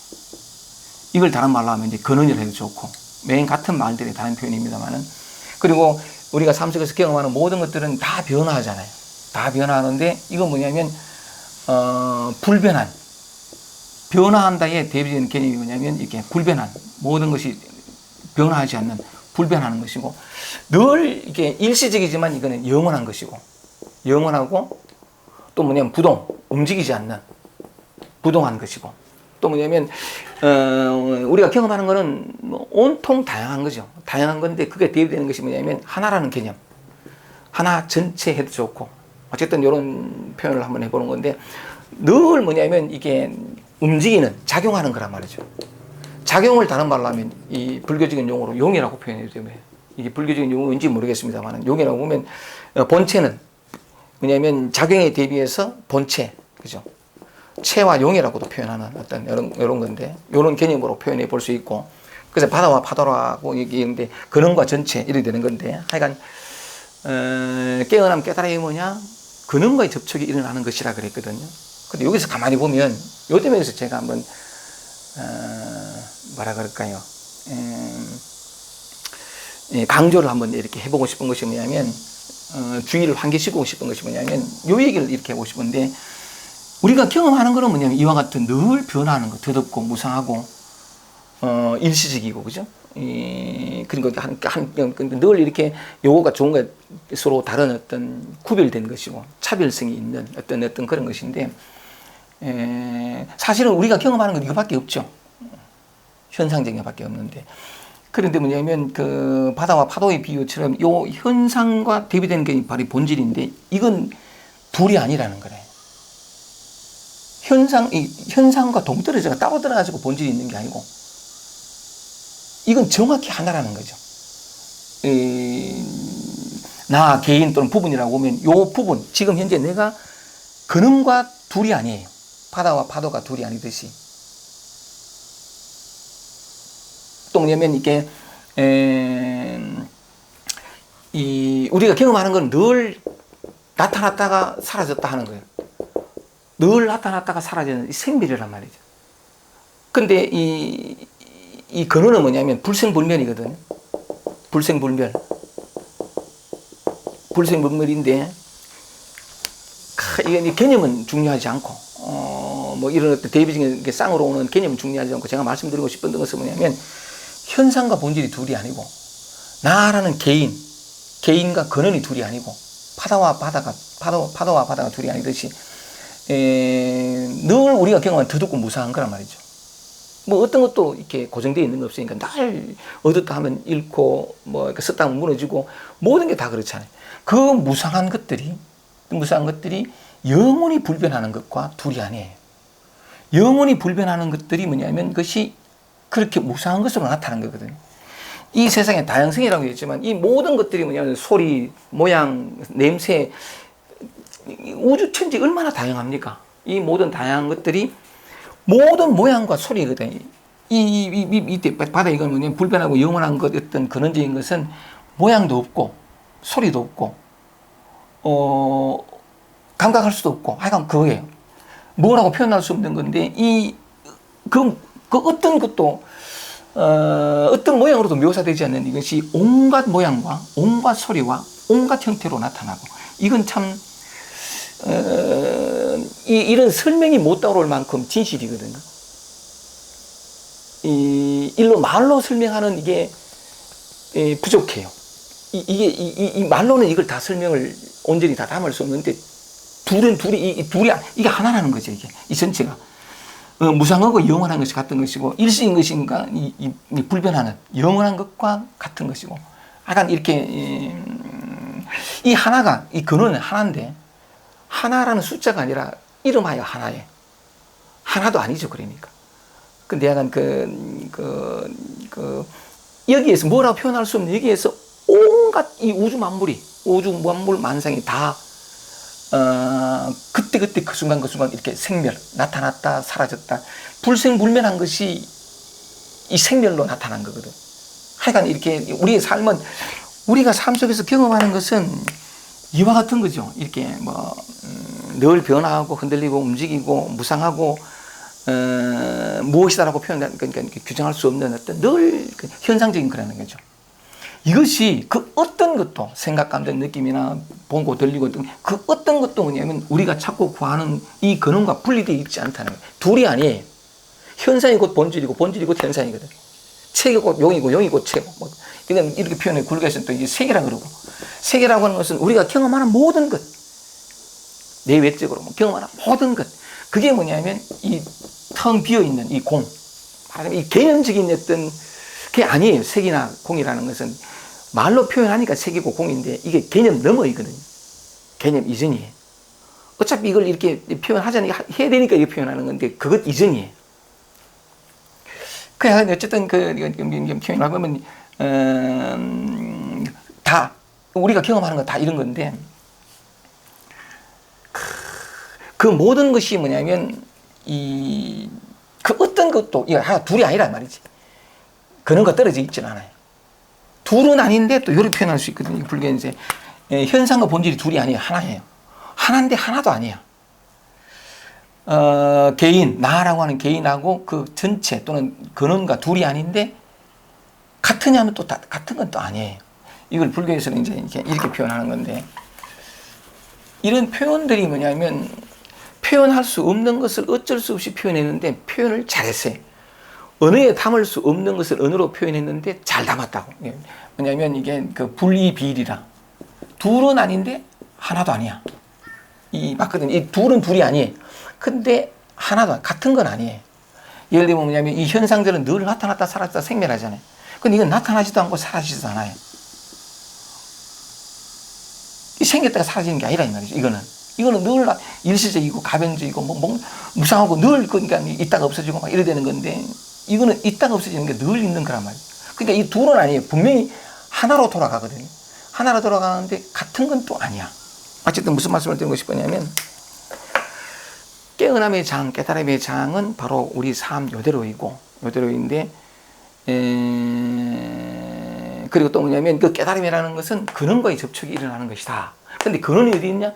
이걸 다른 말로 하면 이제 근원이라 해도 좋고 맨 같은 말들의 다른 표현입니다만은 그리고 우리가 삶 속에서 경험하는 모든 것들은 다 변화하잖아요. 다 변화하는데 이건 뭐냐면 불변한, 변화한다의 대비적인 개념이 뭐냐면 이렇게 불변한, 모든 것이 변화하지 않는 불변하는 것이고, 늘 이게 일시적이지만 이거는 영원한 것이고, 영원하고, 또 뭐냐면 부동, 움직이지 않는 부동한 것이고, 또 뭐냐면 우리가 경험하는 거는 뭐 온통 다양한 거죠. 다양한 건데 그게 대비되는 것이 뭐냐면 하나라는 개념, 하나 전체 해도 좋고, 어쨌든 이런 표현을 한번 해보는 건데, 늘 뭐냐면 이게 움직이는, 작용하는 거란 말이죠. 작용을 다른 말로 하면 이 불교적인 용어로 용이라고 표현해도 되면, 이게 불교적인 용어인지 모르겠습니다만 용이라고 보면 본체는 뭐냐면 작용에 대비해서 본체, 그죠? 체와 용이라고도 표현하는 어떤 이런 건데, 이런 개념으로 표현해 볼 수 있고, 그래서 바다와 파도라고 얘기하는데 근원과 전체 이렇게 되는 건데, 하여간 깨어남 깨달음이 뭐냐? 근원과의 접촉이 일어나는 것이라 그랬거든요. 근데 여기서 가만히 보면 요 점에서 제가 한번 뭐라 그럴까요? 강조를 한번 이렇게 해보고 싶은 것이 뭐냐면, 주의를 환기시키고 싶은 것이 뭐냐면, 요 얘기를 이렇게 하고 싶은데, 우리가 경험하는 거는 뭐냐면 이와 같은 늘 변화하는 거, 더덥고 무상하고 일시적이고, 그죠? 그러니까 늘 이렇게 요거가 좋은 거 서로 다른 어떤 구별된 것이고 차별성이 있는 어떤 그런 것인데, 사실은 우리가 경험하는 건 이거밖에 없죠. 현상적인 것밖에 없는데, 그런데 뭐냐면 그 바다와 파도의 비유처럼 요 현상과 대비되는 게 바로 본질인데, 이건 둘이 아니라는 거래요. 현상과 동떨어져가 따로 들어가지고 본질이 있는 게 아니고, 이건 정확히 하나라는 거죠. 나 개인 또는 부분이라고 보면 요 부분, 지금 현재 내가 근원과 둘이 아니에요. 바다와 파도가 둘이 아니듯이. 또 뭐냐면 이게 우리가 경험하는 건 늘 나타났다가 사라졌다 하는 거예요. 늘 나타났다가 사라지는 생멸이란 말이죠. 근데 이 근원은 뭐냐면 불생불멸이거든요. 불생불멸. 불생불멸인데, 이게 개념은 중요하지 않고, 뭐 이런 어떤 대비적인 게 쌍으로 오는 개념은 중요하지 않고, 제가 말씀드리고 싶은 것은 뭐냐면, 현상과 본질이 둘이 아니고, 나라는 개인과 근원이 둘이 아니고, 파도와 바다가 둘이 아니듯이, 늘 우리가 경험한 더덥고 무상한 거란 말이죠. 뭐 어떤 것도 이렇게 고정되어 있는 거 없으니까 날 얻었다 하면 잃고, 뭐 썼다 하면 무너지고, 모든 게 다 그렇잖아요. 그 무상한 것들이 영원히 불변하는 것과 둘이 아니에요. 영원히 불변하는 것들이 뭐냐면 그것이 그렇게 무상한 것으로 나타나는 거거든요. 이 세상의 다양성이라고 했지만 이 모든 것들이 뭐냐면 소리, 모양, 냄새, 우주 천지 얼마나 다양합니까? 이 모든 다양한 것들이 모든 모양과 소리거든요. 이 바다 이건 뭐냐면 불변하고 영원한 것, 어떤 근원적인 것은 모양도 없고 소리도 없고 감각할 수도 없고, 하여간 그거예요. 뭐라고 표현할 수 없는 건데, 그 어떤 것도 어떤 모양으로도 묘사되지 않는 이것이 온갖 모양과 온갖 소리와 온갖 형태로 나타나고, 이건 참 이런 설명이 못 따라올 만큼 진실이거든요. 일로 말로 설명하는 이게 부족해요. 이 말로는 이걸 다 설명을 온전히 다 담을 수 없는데, 이게 하나라는 거죠. 이 전체가 무상하고 영원한 것이 같은 것이고, 일시인 것인가 이 불변하는 영원한 것과 같은 것이고, 약간 이렇게 이 하나가, 이 근원은 하나인데, 하나라는 숫자가 아니라 이름하여 하나예요. 하나도 아니죠. 그러니까. 근데 약간 여기에서 뭐라고 표현할 수 없는, 여기에서 온갖 이 우주 만물 만상이 다 그때 그 순간 이렇게 생멸, 나타났다 사라졌다, 불생불멸한 것이 이 생멸로 나타난 거거든. 하여간 이렇게 우리의 삶은, 우리가 삶 속에서 경험하는 것은 이와 같은 거죠. 이렇게 늘 변화하고 흔들리고 움직이고 무상하고 무엇이다라고 그러니까 규정할 수 없는 어떤 늘 현상적인 거라는 거죠. 이것이 그 어떤 어떤 것도 생각, 감정, 느낌이나 보고 들리고 그 어떤 것도 뭐냐면 우리가 찾고 구하는 이 근원과 분리되어 있지 않다는 거예요. 둘이 아니에요. 현상이 곧 본질이고 본질이 곧 현상이거든. 책이 곧 용이고 용이 곧 책이고 뭐 이런 이렇게 표현해 굵게서 또 이제 세계라 그러고 세계라고 하는 것은 우리가 경험하는 모든 것 내외적으로 경험하는 모든 것 그게 뭐냐면 이 텅 비어 있는 이 공 이 개념적인 어떤 그게 아니에요. 색이나 공이라는 것은 말로 표현하니까 색이고 공인데 이게 개념 너머이거든요. 개념 이전이에요. 어차피 이걸 이렇게 표현하자니 해야 되니까 이렇게 표현하는 건데 그것 이전이에요. 그래 어쨌든 표현을 보면 다 우리가 경험하는 거 다 이런 건데 그 모든 것이 뭐냐면 그 어떤 것도 이거 하나 둘이 아니란 말이지. 그런거 떨어져 있지는 않아요. 둘은 아닌데 또 이렇게 표현할 수 있거든요. 불교 이제 현상과 본질이 둘이 아니에요. 하나예요. 하나인데 하나도 아니야. 개인 나라고 하는 개인하고 그 전체 또는 근원과 둘이 아닌데 같으냐면 또 같은 건 또 아니에요. 이걸 불교에서는 이제 이렇게 표현하는 건데 이런 표현들이 뭐냐면 표현할 수 없는 것을 어쩔 수 없이 표현했는데 표현을 잘했어요. 언어에 담을 수 없는 것을 언어로 표현했는데 잘 담았다고. 왜냐하면 이게 그 분리비일이라 둘은 아닌데 하나도 아니야. 맞거든. 이 둘은 둘이 아니에요. 근데 하나도 같은 건 아니에요. 예를 들면 뭐냐면 이 현상들은 늘 나타났다 사라졌다 생멸하잖아요. 근데 이건 나타나지도 않고 사라지지도 않아요. 생겼다가 사라지는 게 아니라 이 말이죠. 이거는 늘 일시적이고 가변적이고 무상하고 늘 그러니까 있다가 없어지고 막 이래 되는 건데 이거는 있다가 없어지는 게 늘 있는 거란 말이에요. 그러니까 이 둘은 아니에요. 분명히 하나로 돌아가거든요. 하나로 돌아가는데 같은 건 또 아니야. 어쨌든 무슨 말씀을 드리고 싶었냐면 깨어남의 장, 깨달음의 장은 바로 우리 삶 요대로인데 그리고 또 뭐냐면 그 깨달음이라는 것은 근원과의 접촉이 일어나는 것이다. 근데 근원이 어디 있냐?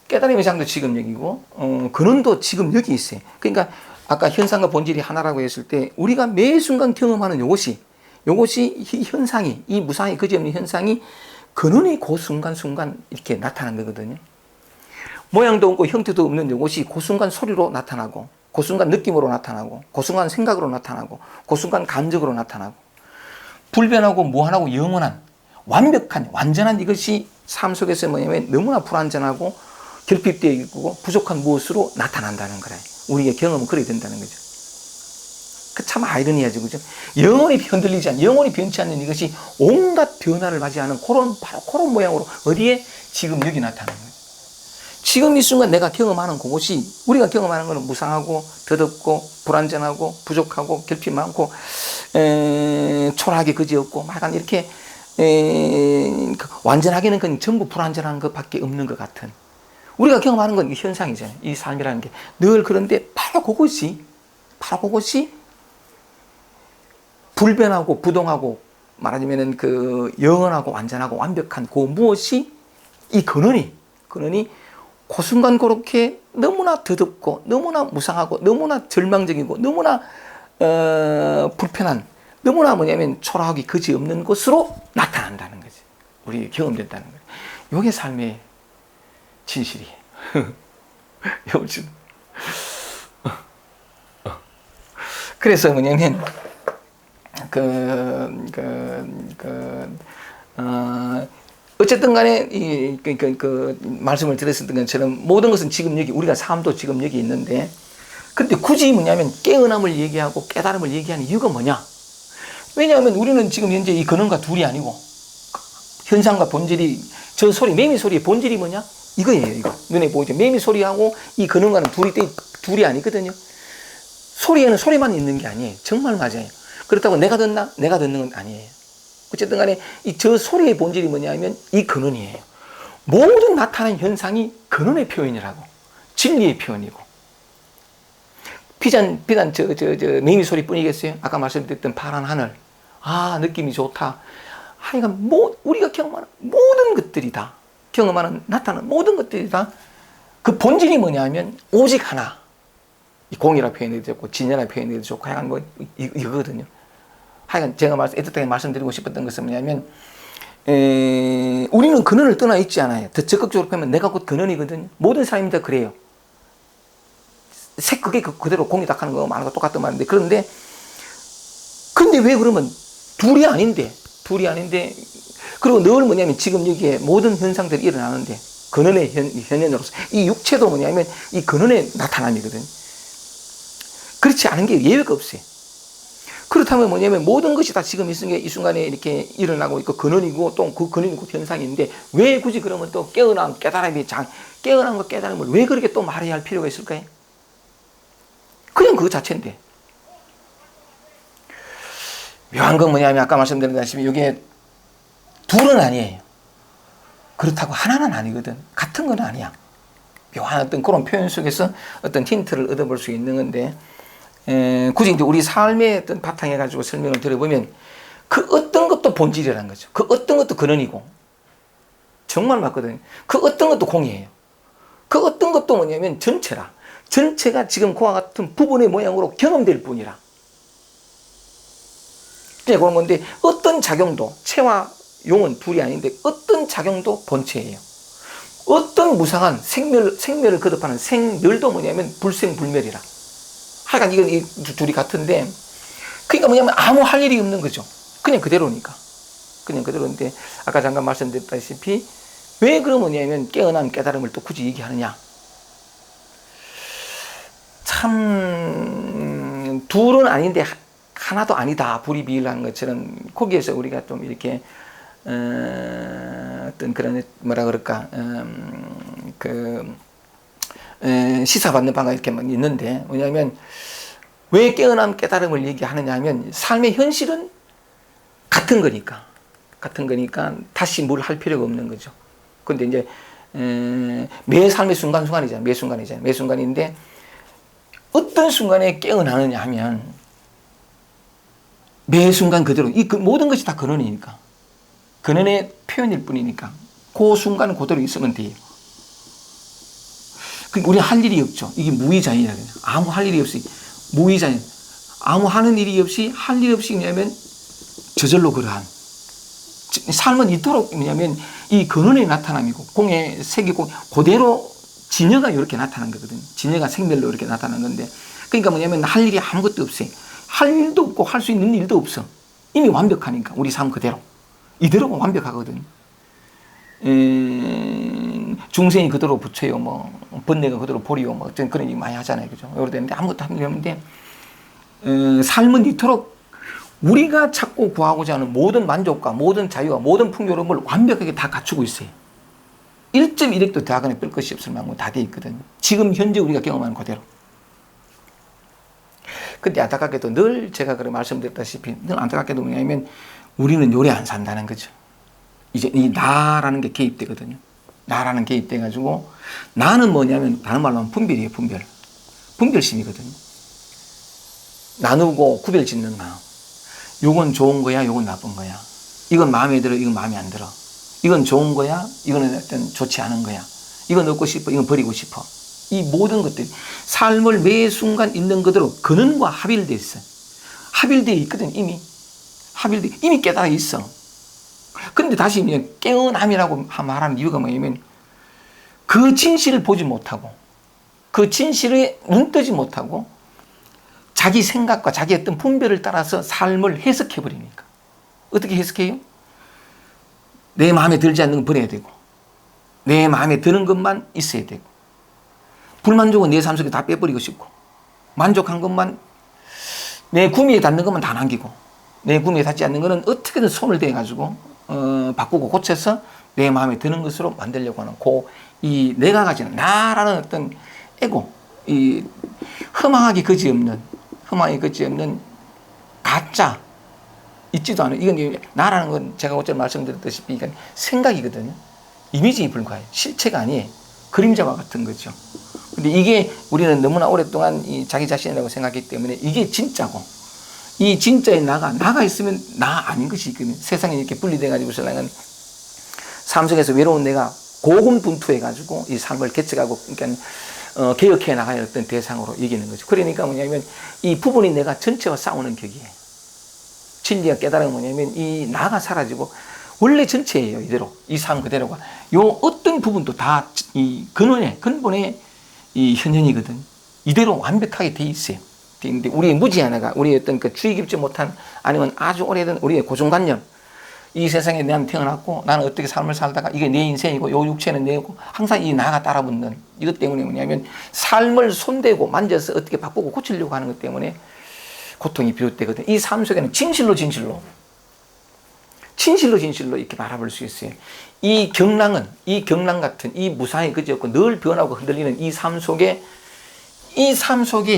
깨달음의 장도 지금 여기고 근원도 지금 여기 있어요. 그러니까 아까 현상과 본질이 하나라고 했을 때 우리가 매 순간 경험하는 요것이 이 현상이 이 무상이 그지없는 현상이 근원이 그 순간순간 이렇게 나타나는 거거든요. 모양도 없고 형태도 없는 요것이 그 순간 소리로 나타나고 그 순간 느낌으로 나타나고 그 순간 생각으로 나타나고 그 순간 감정으로 나타나고 불변하고 무한하고 영원한 완벽한 완전한 이것이 삶 속에서 뭐냐면 너무나 불완전하고 결핍되어 있고 부족한 무엇으로 나타난다는 거래. 우리의 경험은 그래야 된다는 거죠. 그 참 아이러니하죠, 그죠? 영원히 흔들리지 않는, 영원히 변치 않는 이것이 온갖 변화를 맞이하는 그런 모양으로 어디에 지금 여기 나타나는 거예요. 지금 이 순간 내가 경험하는 그것이 우리가 경험하는 것은 무상하고 더덥고 불완전하고 부족하고 결핍 많고 초라하게 그지없고 약간 이렇게 완전하게는 그냥 전부 불완전한 것밖에 없는 것 같은 우리가 경험하는 건 현상이잖아요. 이 삶이라는 게 늘 그런데 바로 그것이 불변하고 부동하고 말하자면은 그 영원하고 완전하고 완벽한 그 무엇이 이 근원이 그 순간 그렇게 너무나 더덥고 너무나 무상하고 너무나 절망적이고 너무나 불편한 너무나 뭐냐면 초라하기 그지없는 것으로 나타난다는 거지. 우리 경험된다는 거예요. 이게 삶의 진실이에요. 그래서 뭐냐면 어쨌든 간에 그 말씀을 드렸을 것처럼 모든 것은 지금 여기 우리가 삶도 지금 여기 있는데 근데 굳이 뭐냐면 깨어남을 얘기하고 깨달음을 얘기하는 이유가 뭐냐? 왜냐하면 우리는 지금 현재 이 근원과 둘이 아니고 현상과 본질이 저 소리 매미 소리의 본질이 뭐냐? 이거예요. 이거 눈에 보이죠. 매미 소리하고 이 근원과는 둘이 아니거든요. 소리에는 소리만 있는 게 아니에요. 정말 맞아요. 그렇다고 내가 듣는 건 아니에요. 어쨌든 간에 저 소리의 본질이 뭐냐면 이 근원이에요. 모든 나타나는 현상이 근원의 표현이라고. 진리의 표현이고. 비단 매미 소리뿐이겠어요? 아까 말씀드렸던 파란 하늘. 아, 느낌이 좋다. 하여간 우리가 경험하는 모든 것들이 다 경험하는 나타나는 모든 것들이 다 그 본질이 뭐냐면 오직 하나. 공이라 표현해도 좋고 진리라 표현해도 좋고 하여간 이거거든요. 하여간 제가 애틋하게 말씀드리고 싶었던 것은 뭐냐면 우리는 근원을 떠나 있지 않아요. 더 적극적으로 보면 내가 곧 근원이거든요. 모든 사람이 다 그래요. 그게 그대로 공이 닦하는 거 많은 거 똑같단 말인데, 그런데 왜 그러면 둘이 아닌데, 그리고 늘 뭐냐면 지금 여기에 모든 현상들이 일어나는데, 근원의 현현으로서 이 육체도 뭐냐면 이 근원의 나타남이거든. 그렇지 않은 게 예외가 없어요. 그렇다면 뭐냐면 모든 것이 다 지금 이 순간에 이렇게 일어나고 있고 근원이고 또 그 근원이 곧 현상인데, 왜 굳이 그러면 또 깨어남, 깨어남과 깨달음을 왜 그렇게 또 말해야 할 필요가 있을까요? 그냥 그거 자체인데. 묘한 건 뭐냐면 아까 말씀드렸다시피 이게 둘은 아니에요. 그렇다고 하나는 아니거든. 같은 건 아니야. 묘한 어떤 그런 표현 속에서 어떤 힌트를 얻어볼 수 있는 건데, 굳이 이제 우리 삶의 어떤 바탕에 가지고 설명을 드려보면 그 어떤 것도 본질이라는 거죠. 그 어떤 것도 근원이고, 정말 맞거든요. 그 어떤 것도 공이에요. 그 어떤 것도 뭐냐면 전체가 지금 그와 같은 부분의 모양으로 경험될 뿐이라. 그런 건데, 어떤 작용도, 체와 용은 둘이 아닌데 어떤 작용도 본체예요. 어떤 무상한 생멸을 거듭하는 생멸도 뭐냐면 불생불멸이라. 하여간 이건 이 둘이 같은데, 그러니까 뭐냐면 아무 할 일이 없는 거죠. 그냥 그대로니까. 그냥 그대로인데, 아까 잠깐 말씀드렸다시피 왜 그러냐면 깨어난 깨달음을 또 굳이 얘기하느냐. 참 둘은 아닌데 하나도 아니다, 불이비일하는 것처럼 거기에서 우리가 좀 이렇게 어떤 그런 뭐라 그럴까 시사받는 바가 이렇게 막 있는데, 뭐냐면 왜 깨어남 깨달음을 얘기하느냐 하면 삶의 현실은 같은 거니까 다시 뭘 할 필요가 없는 거죠. 근데 이제 매 삶의 순간순간이잖아요. 매 순간인데 어떤 순간에 깨어나느냐 하면 매 순간 그대로 그 모든 것이 다 근원이니까, 근원의 표현일 뿐이니까 그 순간 그대로 있으면 돼요. 그러니까 우리는 할 일이 없죠. 이게 무의자이라 그래요. 아무 할 일이 없이 무의자인, 아무 하는 일이 없이 할 일 없이 뭐냐면 저절로 그러한 삶은 이토록 뭐냐면 이 근원의 나타남이고 공의 색이고 그대로 진여가 이렇게 나타난 거거든요. 진여가 생멸로 이렇게 나타난 건데, 그러니까 뭐냐면 할 일이 아무것도 없어요. 할 일도 없고 할 수 있는 일도 없어. 이미 완벽하니까 우리 삶 그대로 이대로가 완벽하거든. 중생이 그대로 부처요, 뭐 번뇌가 그대로 보리요, 뭐 그런 얘기 많이 하잖아요, 그죠? 이렇게 되는데 아무것도 안 되는데, 삶은 이토록 우리가 찾고 구하고자 하는 모든 만족과 모든 자유와 모든 풍요로움을 완벽하게 다 갖추고 있어요. 1.1핵도 대학원에 뺄 것이 없을 만큼 다 돼 있거든요. 지금 현재 우리가 경험하는 그대로. 근데 안타깝게도 늘 제가 그런 말씀드렸다시피 늘 안타깝게도 뭐냐면 우리는 요래 안 산다는 거죠. 이제 이 나라는 게 개입되거든요. 나라는 개입돼가지고, 나는 뭐냐면 다른 말로 하면 분별이에요. 분별심이거든요. 나누고 구별 짓는 마음. 요건 좋은 거야, 요건 나쁜 거야. 이건 마음에 들어, 이건 마음에 안 들어. 이건 좋은 거야, 이거는 어떤 좋지 않은 거야. 이건 얻고 싶어, 이건 버리고 싶어. 이 모든 것들이 삶을 매 순간 있는 그대로 근원과 합일되어 있어요. 합일되어 있거든, 이미. 이미 깨달아 있어. 그런데 다시 깨어남이라고 말하는 이유가 뭐냐면 그 진실을 보지 못하고, 그 진실에 눈 뜨지 못하고 자기 생각과 자기 어떤 분별을 따라서 삶을 해석해버리니까. 어떻게 해석해요? 내 마음에 들지 않는 건 버려야 되고, 내 마음에 드는 것만 있어야 되고, 불만족은 내 삶 속에 다 빼버리고 싶고, 만족한 것만, 내 구미에 닿는 것만 다 남기고, 내 구미에 닿지 않는 것은 어떻게든 손을 대가지고 바꾸고 고쳐서 내 마음에 드는 것으로 만들려고 하는 이 내가 가지는 나라는 어떤 에고, 이 허망하게 거지없는 가짜 있지도 않은, 이건 나라는 건 제가 어제 말씀드렸다시피 이건 생각이거든요. 이미지에 불과해요. 실체가 아니에요. 그림자와 같은 거죠. 근데 이게 우리는 너무나 오랫동안 자기 자신이라고 생각했기 때문에 이게 진짜고, 이 진짜의 나가 있으면 나 아닌 것이 있거든요. 세상에 이렇게 분리돼가지고서 나는 삶 속에서 외로운 내가 고군분투해가지고 이 삶을 개척하고, 그러니까 개혁해 나가야 어떤 대상으로 이기는 거죠. 그러니까 뭐냐면 이 부분이 내가 전체와 싸우는 격이에요. 진리가 깨달음은 뭐냐면 이 나가 사라지고 원래 전체예요. 이대로 이 삶 그대로가 요 어떤 부분도 다 이 근본의 이 현현이거든. 이대로 완벽하게 돼 있어요. 근데 우리의 무지 하나가 우리의 어떤 그 주의 깊지 못한 아니면 아주 오래된 우리의 고정관념, 이 세상에 내가 태어났고 나는 어떻게 삶을 살다가 이게 내 인생이고 요 육체는 내고 항상 이 나가 따라붙는 이것 때문에 뭐냐면 삶을 손대고 만져서 어떻게 바꾸고 고치려고 하는 것 때문에 고통이 비롯되거든. 이 삶 속에는 진실로 이렇게 바라볼 수 있어요. 이 경랑 같은 이 무상이 그지없고 늘 변하고 흔들리는 이 삶 속에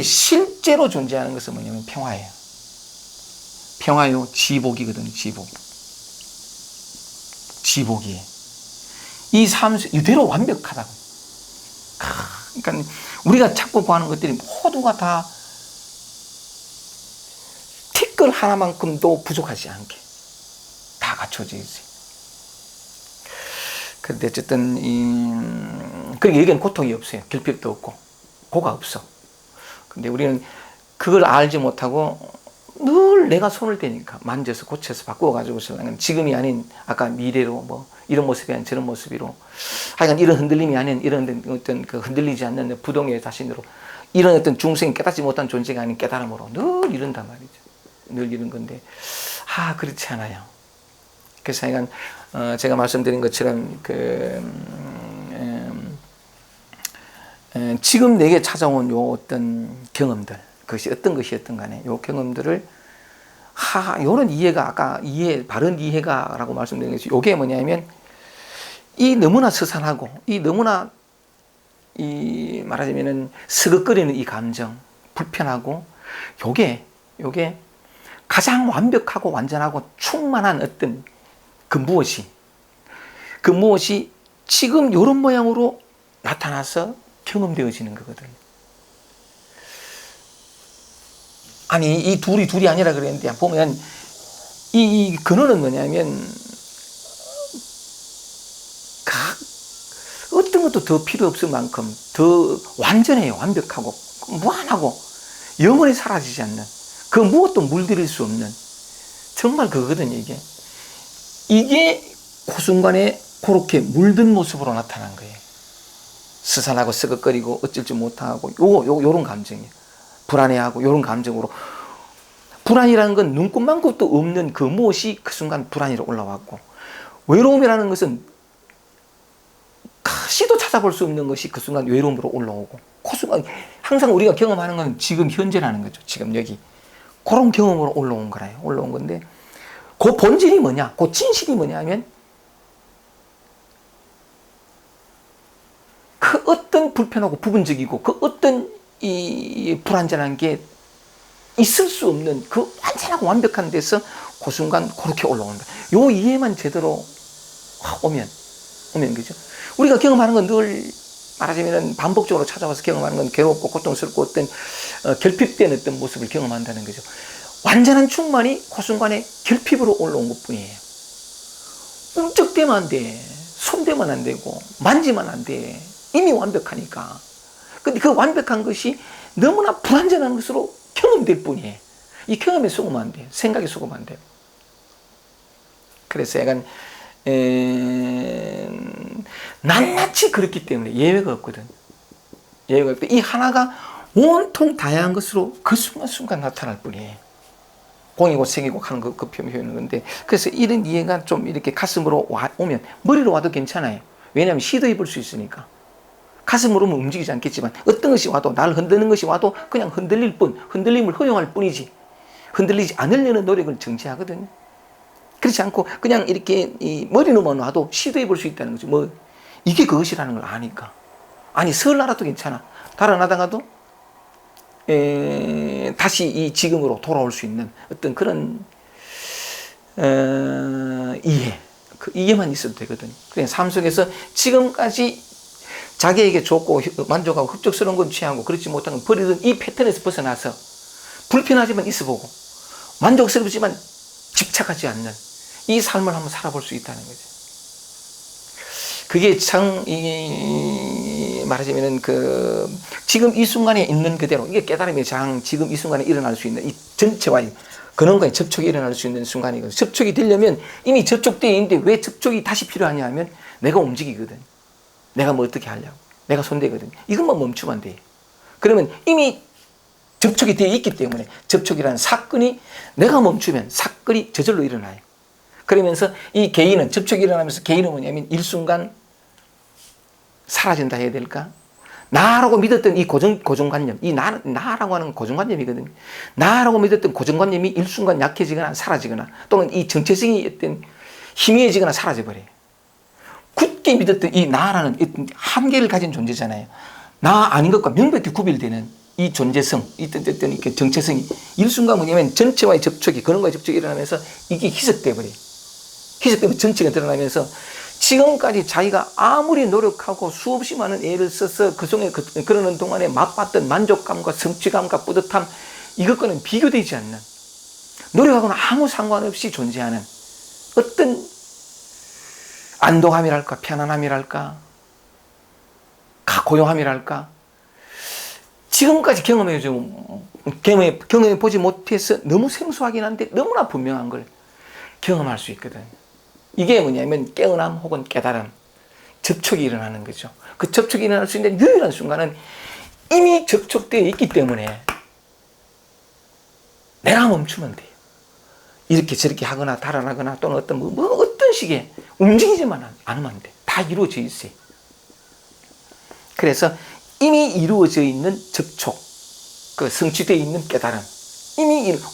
실제로 존재하는 것은 뭐냐면 평화예요. 평화요, 지복이거든요. 지복이에요. 이 삶 이대로 완벽하다고. 그러니까 우리가 찾고 구하는 것들이 모두가 다 티끌 하나만큼도 부족하지 않게 다 갖춰져 있어요. 그런데 어쨌든 그러니까 여기는 고통이 없어요. 결핍도 없고 고가 없어. 근데 우리는 그걸 알지 못하고 늘 내가 손을 대니까 만져서 고쳐서 바꾸어가지고 지금이 아닌 아까 미래로 뭐 이런 모습이 아닌 저런 모습으로 하여간 이런 흔들림이 아닌 이런 어떤 그 흔들리지 않는 부동의 자신으로 이런 어떤 중생이 깨닫지 못한 존재가 아닌 깨달음으로 늘 이런단 말이죠. 늘 이런 건데 그렇지 않아요. 그래서 하여간 제가 말씀드린 것처럼 지금 내게 찾아온 요 어떤 경험들 그것이 어떤 것이었든 간에 요 경험들을 요런 이해가 아까 바른 이해가라고 말씀드린 것이 요게 뭐냐면 이 너무나 서산하고 이 너무나 이 말하자면은 스긋거리는 이 감정 불편하고 요게 가장 완벽하고 완전하고 충만한 어떤 그 무엇이 지금 요런 모양으로 나타나서 경험되어지는 거거든요. 아니 이 둘이 아니라 그랬는데 보면 이 근원은 뭐냐면 어떤 것도 더 필요 없을 만큼 더 완전해요. 완벽하고 무한하고 영원히 사라지지 않는 그 무엇도 물들일 수 없는 정말 그거거든요. 이게 그 순간에 그렇게 물든 모습으로 나타난 거예요. 스산하고 쓰긋거리고 어쩔 줄 못하고 요런 감정이에요. 불안해하고 요런 감정으로 불안이라는 건 눈꽃만큼도 없는 그 무엇이 그 순간 불안이로 올라왔고 외로움이라는 것은 시도 찾아볼 수 없는 것이 그 순간 외로움으로 올라오고 그 순간 항상 우리가 경험하는 건 지금 현재라는 거죠. 지금 여기 그런 경험으로 올라온 건데 그 본질이 뭐냐 그 진실이 뭐냐면 그 어떤 불편하고 부분적이고 그 어떤 이 불완전한 게 있을 수 없는 그 완전하고 완벽한 데서 그 순간 그렇게 올라온다. 요 이해만 제대로 오면 그죠? 우리가 경험하는 건 늘 말하자면 반복적으로 찾아와서 경험하는 건 괴롭고 고통스럽고 어떤 결핍된 어떤 모습을 경험한다는 거죠. 완전한 충만이 그 순간에 결핍으로 올라온 것 뿐이에요. 움쩍대면 안 돼. 손대면 안 되고 만지면 안 돼. 이미 완벽하니까. 근데 그 완벽한 것이 너무나 불완전한 것으로 경험될 뿐이에요. 이 경험에 속으면 안 돼요. 생각에 속으면 안 돼요. 그래서 약간 낱낱이 그렇기 때문에 예외가 없거든. 이 하나가 온통 다양한 것으로 그 순간순간 나타날 뿐이에요. 공이고 색이고 하는 그 표현은 건데 그래서 이런 이해가 좀 이렇게 가슴으로 오면 머리로 와도 괜찮아요. 왜냐하면 시도해 볼 수 있으니까. 가슴으로 움직이지 않겠지만 어떤 것이 와도 날 흔드는 것이 와도 그냥 흔들릴 뿐 흔들림을 허용할 뿐이지 흔들리지 않으려는 노력을 정지하거든요. 그렇지 않고 그냥 이렇게 이 머리로만 와도 시도해 볼 수 있다는 거죠. 뭐 이게 그것이라는 걸 아니까. 아니 설날아도 괜찮아. 달아나다가도 다시 이 지금으로 돌아올 수 있는 어떤 그런 이해 그 이해만 있어도 되거든요. 그냥 삶 속에서 지금까지 자기에게 좋고 만족하고 흡족스러운 건 취하고 그렇지 못한 건 버리던 이 패턴에서 벗어나서 불편하지만 있어보고 만족스럽지만 집착하지 않는 이 삶을 한번 살아볼 수 있다는 거죠. 그게 참 말하자면은 지금 이 순간에 있는 그대로, 이게 깨달음의 장, 지금 이 순간에 일어날 수 있는 이 전체와의 근원과의 접촉이 일어날 수 있는 순간이거든. 접촉이 되려면 이미 접촉되어 있는데 왜 접촉이 다시 필요하냐 하면 내가 움직이거든. 내가 뭐 어떻게 하려고. 내가 손대거든. 이것만 멈추면 돼. 그러면 이미 접촉이 되어 있기 때문에 접촉이라는 사건이 내가 멈추면 사건이 저절로 일어나요. 그러면서 이 개인은, 접촉이 일어나면서 개인은 뭐냐면 일순간 사라진다 해야 될까? 나라고 믿었던 이 고정관념, 이 나라고 하는 고정관념이거든요. 나라고 믿었던 고정관념이 일순간 약해지거나 사라지거나 또는 이 정체성이 어떤 희미해지거나 사라져버려요. 굳게 믿었던 이 나라는 한계를 가진 존재잖아요. 나 아닌 것과 명백히 구별되는 이 존재성, 어떤 이렇게 정체성이 일순간 뭐냐면 전체와의 접촉이, 그런과의 접촉이 일어나면서 이게 희석돼 버려요. 희석되면 전체가 드러나면서 지금까지 자기가 아무리 노력하고 수없이 많은 애를 써서 그 속에 그러는 동안에 맛봤던 만족감과 성취감과 뿌듯함, 이것과는 비교되지 않는, 노력하고는 아무 상관없이 존재하는 어떤 안도감이랄까, 편안함이랄까, 고요함이랄까, 지금까지 경험해 보지 못해서 너무 생소하긴 한데 너무나 분명한 걸 경험할 수 있거든. 이게 뭐냐면 깨어남 혹은 깨달음, 접촉이 일어나는 거죠. 그 접촉이 일어날 수 있는 유일한 순간은 이미 접촉되어 있기 때문에 내가 멈추면 돼요. 이렇게 저렇게 하거나 달아나거나 또는 어떤 식의 움직이지만 않으면 돼. 다 이루어져 있어요. 그래서 이미 이루어져 있는 접촉, 그 성취되어 있는 깨달음,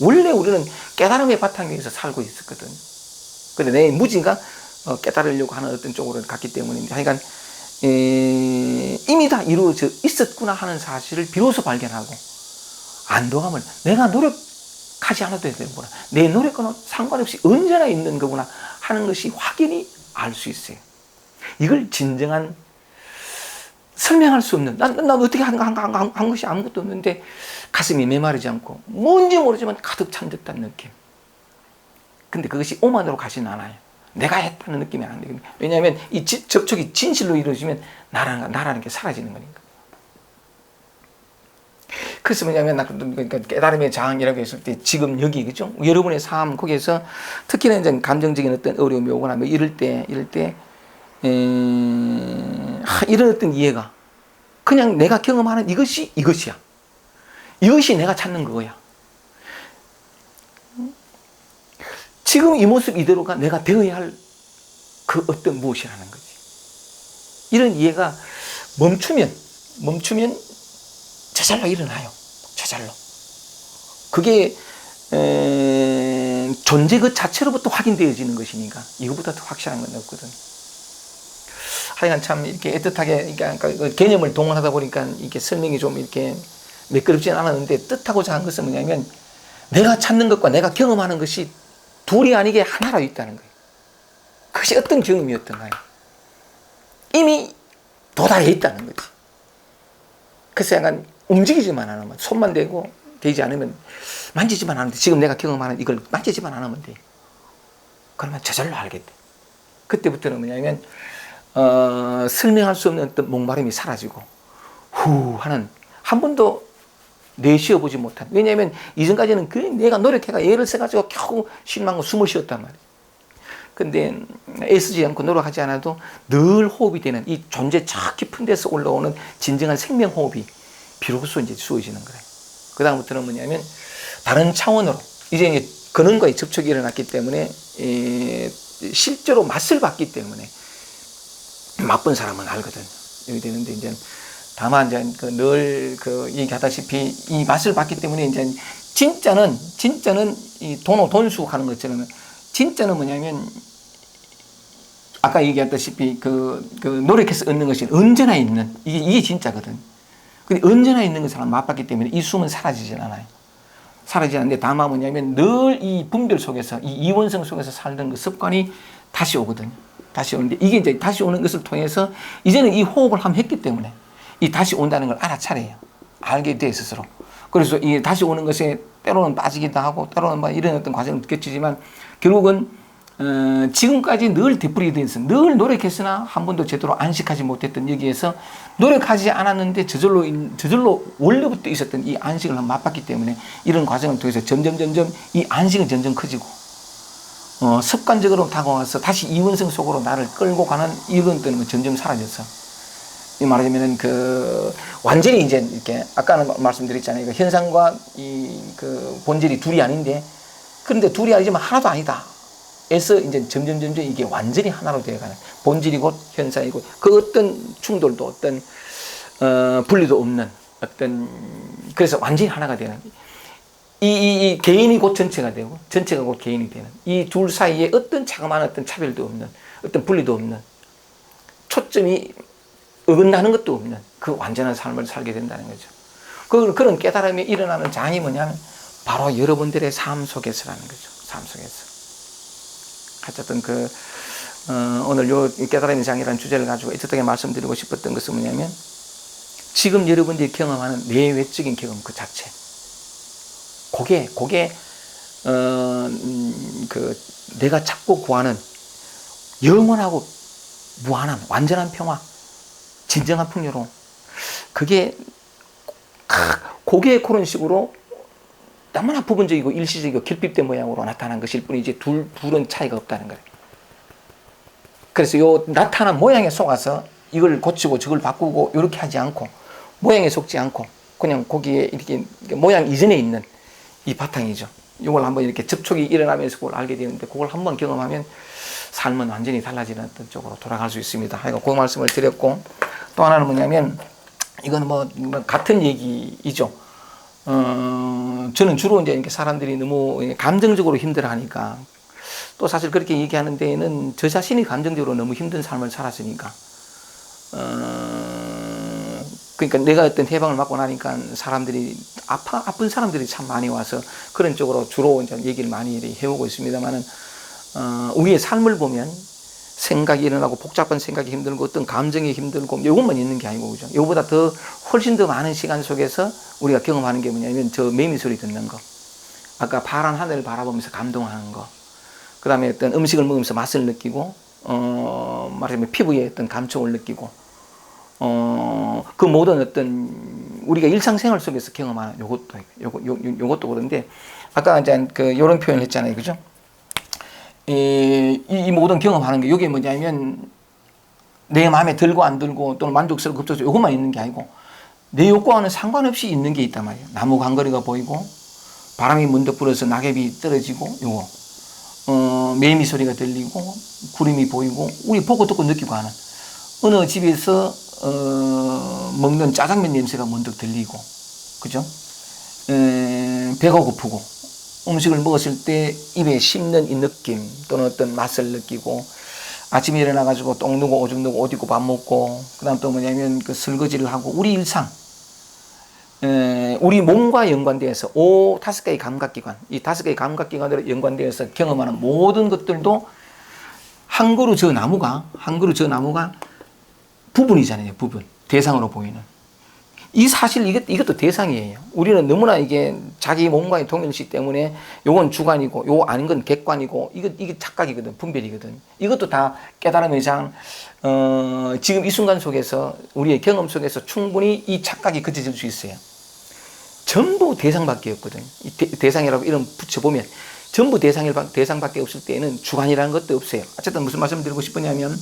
원래 우리는 깨달음의 바탕에서 살고 있었거든. 근데 내 무지가 깨달으려고 하는 어떤 쪽으로 갔기 때문에 하여간 이미 다 이루어져 있었구나 하는 사실을 비로소 발견하고 안도감을, 내가 노력하지 않아도 되는구나, 내 노력과는 상관없이 언제나 있는 거구나 하는 것이 확연히 알 수 있어요. 이걸 진정한, 설명할 수 없는, 난 어떻게 한 것이 아무것도 없는데 가슴이 메마르지 않고 뭔지 모르지만 가득 찬 듯한 느낌. 근데 그것이 오만으로 가지는 않아요. 내가 했다는 느낌이 안 되거든요. 왜냐하면 이 접촉이 진실로 이루어지면 나라는 게 사라지는 거니까. 그래서 뭐냐면 그러니까 깨달음의 장이라고 했을 때 지금 여기, 그죠? 여러분의 삶, 거기에서 특히나 이제 감정적인 어떤 어려움이 오거나 뭐 이럴 때 이런 어떤 이해가 그냥 내가 경험하는 이것이야. 이것이 내가 찾는 그거야. 지금 이 모습 이대로가 내가 되어야 할 그 어떤 무엇이라는 거지. 이런 이해가 멈추면 저절로 일어나요. 저절로. 그게 존재 그 자체로부터 확인되어지는 것이니까 이거보다 더 확실한 건 없거든. 하여간 참 이렇게 애틋하게, 그러니까 개념을 동원하다 보니까 이렇게 설명이 좀 이렇게 매끄럽지는 않았는데, 뜻하고자 한 것은 뭐냐면 내가 찾는 것과 내가 경험하는 것이 둘이 아니게 하나로 있다는 거예요. 그것이 어떤 경험이었던가요? 이미 도달해 있다는 거지. 그래서 약간 움직이지만 않으면, 손만 대고 되지 않으면, 만지지만 않으면 돼. 지금 내가 경험하는 이걸 만지지만 않으면 돼. 그러면 저절로 알게 돼. 그때부터는 뭐냐면 설명할 수 없는 어떤 목마름이 사라지고 후 하는, 한 번도 내쉬어보지 못한, 왜냐하면 이전까지는 내가 노력해가 애를 써가지고 겨우 쉴만큼 숨을 쉬었단 말이에요. 근데 애쓰지 않고 노력하지 않아도 늘 호흡이 되는 이 존재 저 깊은 데서 올라오는 진정한 생명 호흡이 비로소 이제 주어지는 거예요. 그 다음부터는 뭐냐면 다른 차원으로 이제 근원과의 접촉이 일어났기 때문에 실제로 맛을 봤기 때문에 맛본 사람은 알거든. 여기 되는데 이제 다만 이제 늘 얘기하다시피 이 맛을 봤기 때문에 이제 진짜는 이 돈수 하는 것처럼, 진짜는 뭐냐면 아까 얘기했다시피 노력해서 얻는 것이 언제나 있는, 이게 진짜거든. 근데 언제나 있는 것을 맛봤기 때문에 이 숨은 사라지진 않아요. 사라지지 않는데 다만 뭐냐면 늘 이 분별 속에서, 이 이원성 속에서 살던 그 습관이 다시 오거든요. 다시 오는데 이게 이제 다시 오는 것을 통해서 이제는 이 호흡을 한번 했기 때문에 이 다시 온다는 걸 알아차려요. 알게 돼 스스로. 그래서 이 다시 오는 것에 때로는 빠지기도 하고 때로는 뭐 이런 어떤 과정을 느껴지지만 결국은 지금까지 늘 되풀이에 대해서 늘 노력했으나 한 번도 제대로 안식하지 못했던 여기에서 노력하지 않았는데 저절로 원래부터 있었던 이 안식을 맛봤기 때문에 이런 과정을 통해서 점점 이 안식은 점점 커지고 습관적으로 다가와서 다시 이원성 속으로 나를 끌고 가는 이런 때는 점점 사라졌어. 이 말하자면은 완전히 이제 이렇게 아까는 말씀드렸잖아요. 현상과 그 본질이 둘이 아닌데, 그런데 둘이 아니지만 하나도 아니다. 에서 이제 점점 이게 완전히 하나로 되어가는 본질이고 현상이고 그 어떤 충돌도 어떤 분리도 없는 그래서 완전히 하나가 되는 이 개인이 곧 전체가 되고 전체가 곧 개인이 되는 이 둘 사이에 어떤 자그마한 어떤 차별도 없는 어떤 분리도 없는 초점이 어긋나는 것도 없는 그 완전한 삶을 살게 된다는 거죠. 그런 깨달음이 일어나는 장이 뭐냐면 바로 여러분들의 삶 속에서라는 거죠. 삶 속에서. 어쨌든 오늘 요 깨달음의 장이라는 주제를 가지고 어떻게 말씀드리고 싶었던 것은 뭐냐면 지금 여러분들이 경험하는 내외적인 경험 그 자체. 그게 내가 찾고 구하는 영원하고 무한한 완전한 평화, 진정한 풍요로움. 그게 그런 식으로 너무나 부분적이고 일시적이고 결핍된 모양으로 나타난 것일 뿐이지 둘은 차이가 없다는 거예요. 그래서 요 나타난 모양에 속아서 이걸 고치고 저걸 바꾸고 이렇게 하지 않고 모양에 속지 않고 그냥 거기에 이렇게 모양 이전에 있는 이 바탕이죠. 이걸 한번 이렇게 접촉이 일어나면서 그걸 알게 되는데 그걸 한번 경험하면 삶은 완전히 달라지는 어떤 쪽으로 돌아갈 수 있습니다. 하여간 그 말씀을 드렸고 또 하나는 뭐냐면 이거는 뭐 같은 얘기이죠. 저는 주로 이제 이렇게 사람들이 너무 감정적으로 힘들어하니까 또 사실 그렇게 얘기하는 데에는 저 자신이 감정적으로 너무 힘든 삶을 살았으니까 그러니까 내가 어떤 해방을 받고 나니까 사람들이 아픈 사람들이 참 많이 와서 그런 쪽으로 주로 이제 얘기를 많이 해오고 있습니다만은 우리의 삶을 보면 생각이 일어나고 복잡한 생각이 힘들고 어떤 감정이 힘들고 이것만 있는 게 아니고 그죠. 이거보다 더 훨씬 더 많은 시간 속에서 우리가 경험하는 게 뭐냐면 저 매미 소리 듣는 거, 아까 파란 하늘을 바라보면서 감동하는 거, 그 다음에 어떤 음식을 먹으면서 맛을 느끼고 말하자면 피부에 어떤 감촉을 느끼고 그 모든 어떤 우리가 일상생활 속에서 경험하는 요것도 그런데 아까 이제 요런 표현을 했잖아요, 그죠? 이 모든 경험하는 게 이게 뭐냐면 내 마음에 들고 안 들고 또는 만족스럽고 없어서 이것만 있는 게 아니고 내 욕구와는 상관없이 있는 게 있단 말이에요. 나무 강거리가 보이고 바람이 문득 불어서 낙엽이 떨어지고 요거 매미 소리가 들리고 구름이 보이고 우리 보고 듣고 느끼고 하는 어느 집에서 먹는 짜장면 냄새가 문득 들리고 그죠? 배가 고프고 음식을 먹었을 때 입에 씹는 이 느낌 또는 어떤 맛을 느끼고 아침에 일어나가지고 똥 누고 오줌 누고 옷 입고 밥 먹고 그 다음 또 뭐냐면 설거지를 하고 우리 일상 우리 몸과 연관되어서 다섯 개의 감각기관 이 다섯 개의 감각기관으로 연관되어서 경험하는 모든 것들도 한 그루 저 나무가 부분이잖아요. 부분 대상으로 보이는 이 사실 이것도 대상이에요. 우리는 너무나 이게 자기 몸과의 동일시 때문에 요건 주관이고 요 아닌 건 객관이고 이게 착각이거든, 분별이거든. 이것도 다 깨달음의 장 지금 이 순간 속에서 우리의 경험 속에서 충분히 이 착각이 그쳐질 수 있어요. 전부 대상밖에 없거든. 이 대상이라고 이름 붙여보면 전부 대상밖에 없을 때에는 주관이라는 것도 없어요. 어쨌든 무슨 말씀을 드리고 싶으냐면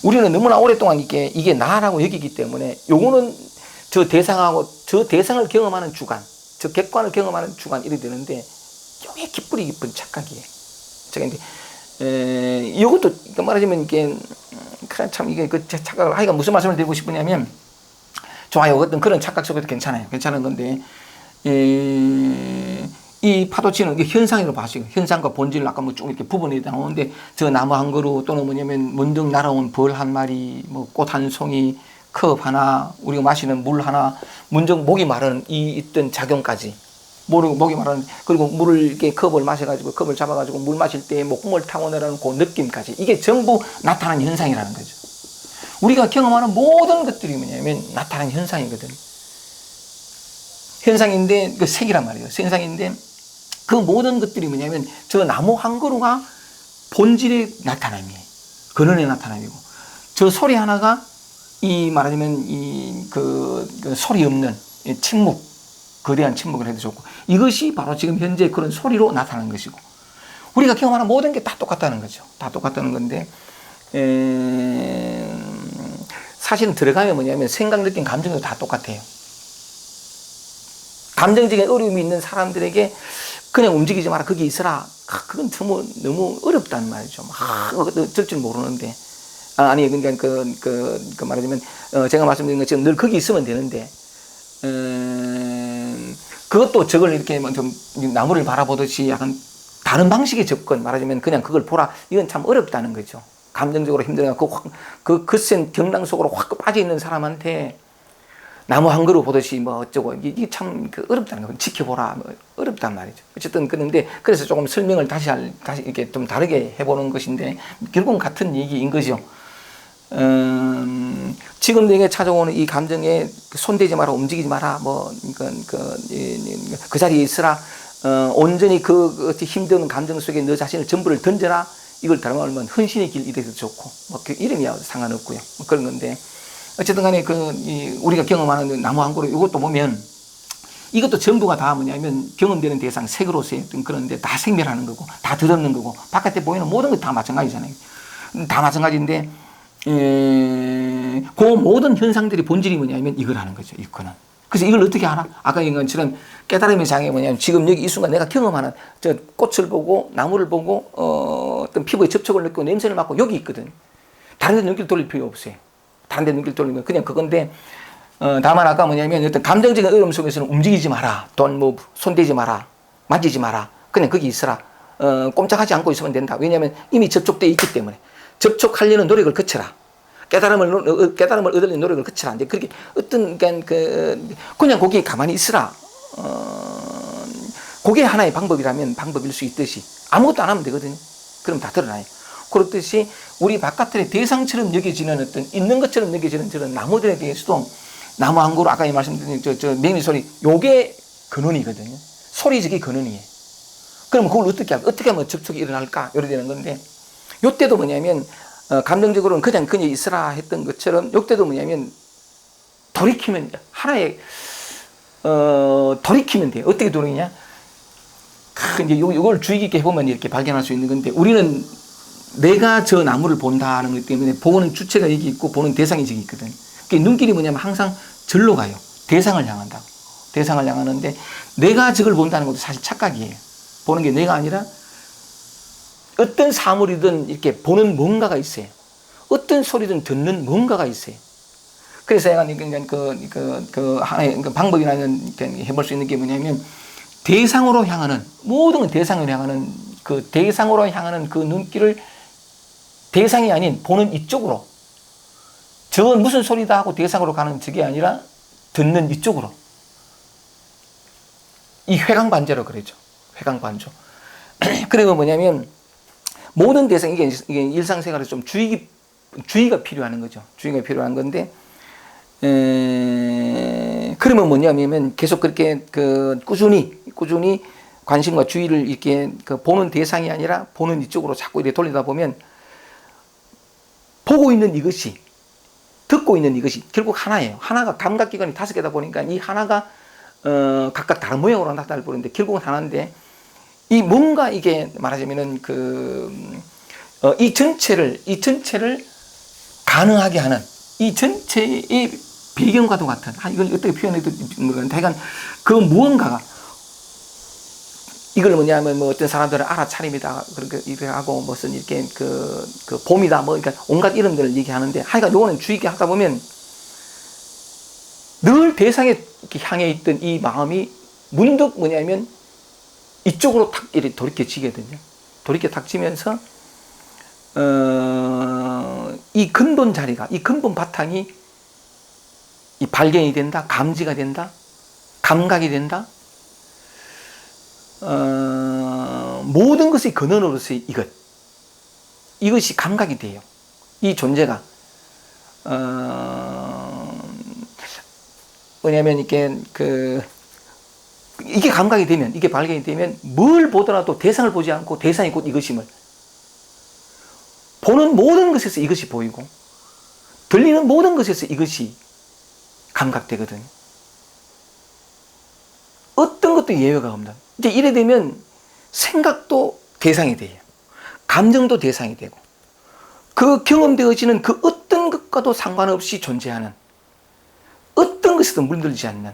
우리는 너무나 오랫동안 이게 나라고 여기기 때문에 요거는 저 대상을 경험하는 주관, 저 객관을 경험하는 주관 이렇게 되는데 이게 깊은 착각이에요. 제가 이제 이것도 말하자면 이게 참 이게 그 착각을 하여간 무슨 말씀을 드리고 싶으냐면 좋아요. 어떤 그런 착각 속에도 괜찮아요. 괜찮은 건데 이 파도치는 현상으로 봐시고 현상과 본질을 아까 뭐 쭉 이렇게 부분이 나오는데 저 나무 한 그루 또는 뭐냐면 문득 날아온 벌 한 마리, 뭐 꽃 한 송이, 컵 하나, 우리가 마시는 물 하나, 문득 목이 마르는 이 있던 작용까지 목이 마르는 그리고 물을 이렇게 컵을 마셔가지고 컵을 잡아가지고 물 마실 때 목구멍을 타고 내려오는 그 느낌까지 이게 전부 나타난 현상이라는 거죠. 우리가 경험하는 모든 것들이 뭐냐면 나타난 현상이거든. 현상인데 그 색이란 말이에요. 현상인데 그 모든 것들이 뭐냐면 저 나무 한 그루가 본질의 나타남이에요. 근원의 나타남이고, 저 소리 하나가 이 말하자면 그 소리 없는 침묵, 거대한 침묵을 해도 좋고, 이것이 바로 지금 현재 그런 소리로 나타나는 것이고, 우리가 경험하는 모든 게 다 똑같다는 거죠. 다 똑같다는 건데, 사실은 들어가면 뭐냐면 생각, 느낌, 감정도 다 똑같아요. 감정적인 어려움이 있는 사람들에게 그냥 움직이지 마라, 거기 있어라. 그건 너무 어렵단 말이죠. 어쩔 줄 모르는데. 아니, 그러니까 말하자면, 제가 말씀드린 것처럼 늘 거기 있으면 되는데, 그것도 저걸 이렇게 좀 나무를 바라보듯이 약간 다른 방식의 접근, 말하자면 그냥 그걸 보라. 이건 참 어렵다는 거죠. 감정적으로 힘들어서 그 거센 경랑 속으로 확 빠져 있는 사람한테 나무 한 그루 보듯이 뭐 어쩌고, 이게 참 어렵다는 거예요. 지켜보라. 뭐 어렵단 말이죠. 어쨌든 그런데 그래서 조금 설명을 다시 이렇게 좀 다르게 해보는 것인데, 결국은 같은 얘기인 거죠. 지금 내게 찾아오는 이 감정에 손대지 마라, 움직이지 마라, 뭐, 그 자리에 있으라, 온전히 그 힘든 감정 속에 너 자신을 전부를 던져라. 이걸 닮아오면 헌신의 길 이래도 좋고, 뭐, 그 이름이야 상관없고요. 뭐 그런 건데, 어쨌든 간에 우리가 경험하는 나무 한 그루, 이것도 보면, 이것도 전부가 다 뭐냐면 경험되는 대상, 색으로서의 어떤 그런데 다 생멸하는 거고, 다 더럽는 거고, 바깥에 보이는 모든 것 다 마찬가지잖아요. 다 마찬가지인데, 그 모든 현상들이 본질이 뭐냐면 이걸 하는 거죠. 이거는. 그래서 이걸 어떻게 하나? 아까 얘기한 것처럼 깨달음의 장애 뭐냐면 지금 여기 이 순간 내가 경험하는 저 꽃을 보고 나무를 보고 어떤 피부에 접촉을 느끼고 냄새를 맡고 여기 있거든. 다른 데 눈길 돌릴 필요 없어요. 다른 데 눈길 돌리면 그냥 그건데, 다만 아까 뭐냐면 어떤 감정적인 어려움 속에서는 움직이지 마라. Don't move. 손대지 마라. 만지지 마라. 그냥 거기 있어라. 꼼짝하지 않고 있으면 된다. 왜냐하면 이미 접촉되어 있기 때문에. 접촉하려는 노력을 거쳐라. 깨달음을 얻으려는 노력을 거쳐라. 이제 그렇게 어떤, 그냥 거기에 가만히 있으라. 그게 하나의 방법이라면 방법일 수 있듯이 아무것도 안 하면 되거든요. 그럼 다 드러나요. 그렇듯이 우리 바깥의 대상처럼 여겨지는 어떤 있는 것처럼 여겨지는 저런 나무들에 대해서도 나무 한 그루, 아까 말씀드린 매미 소리, 요게 근원이거든요. 소리 저게 근원이에요. 그럼 그걸 어떻게 하면 접촉이 일어날까? 이렇게 되는 건데, 요때도 뭐냐면, 감정적으로는 그냥 있으라 했던 것처럼, 요때도 뭐냐면, 돌이키면, 하나의, 돌이키면 돼요. 어떻게 돌이키냐? 이제 요걸 주의 깊게 해보면 이렇게 발견할 수 있는 건데, 우리는 내가 저 나무를 본다는 것 때문에 보는 주체가 여기 있고 보는 대상이 저기 있거든. 그러니까 눈길이 뭐냐면 항상 절로 가요. 대상을 향한다고. 대상을 향하는데, 내가 저걸 본다는 것도 사실 착각이에요. 보는 게 내가 아니라 어떤 사물이든 이렇게 보는 뭔가가 있어요. 어떤 소리든 듣는 뭔가가 있어요. 그래서 제가 하나의 방법이라는 해볼 수 있는 게 뭐냐면, 대상으로 향하는, 모든 건 대상으로 향하는 대상으로 향하는 그 눈길을 대상이 아닌 보는 이쪽으로, 저건 무슨 소리다 하고 대상으로 가는 저게 아니라 듣는 이쪽으로. 이 회광반조로 그러죠. 회광반조. 그러면 뭐냐면, 모든 대상, 이게 일상생활에 좀 주의가 필요한 거죠. 주의가 필요한 건데, 그러면 뭐냐면, 계속 그렇게 꾸준히 관심과 주의를 이렇게 보는 대상이 아니라 보는 이쪽으로 자꾸 이렇게 돌리다 보면, 보고 있는 이것이, 듣고 있는 이것이 결국 하나예요. 하나가 감각기관이 5개다 보니까 이 하나가 각각 다른 모양으로 나타날 보는데 결국은 하나인데, 이 뭔가 이게 말하자면은 이 전체를 가능하게 하는 이 전체의 배경과도 같은, 이걸 어떻게 표현해도 모르겠는데, 하여간 그 무언가가, 이걸 뭐냐면 뭐 어떤 사람들은 알아차림이다 그렇게 얘기하고 무슨 이렇게 봄이다 뭐 그러니까 온갖 이름들을 얘기하는데, 하여간 요거는 주의 깊게 하다 보면 늘 대상에 향해 있던 이 마음이 문득 뭐냐면 이쪽으로 탁 이렇게 돌이켜지거든요. 돌이켜 탁 지면서 이 근본 자리가, 이 근본 바탕이 이 발견이 된다, 감지가 된다, 감각이 된다. 모든 것의 근원으로서의 이것이 감각이 돼요. 이 존재가 뭐냐면 이게 감각이 되면, 이게 발견이 되면 뭘 보더라도 대상을 보지 않고 대상이 곧 이것임을, 보는 모든 것에서 이것이 보이고 들리는 모든 것에서 이것이 감각되거든. 어떤 것도 예외가 없는. 이제 이래 되면 생각도 대상이 돼요. 감정도 대상이 되고 그 경험되어지는 그 어떤 것과도 상관없이 존재하는, 어떤 것에도 물들지 않는,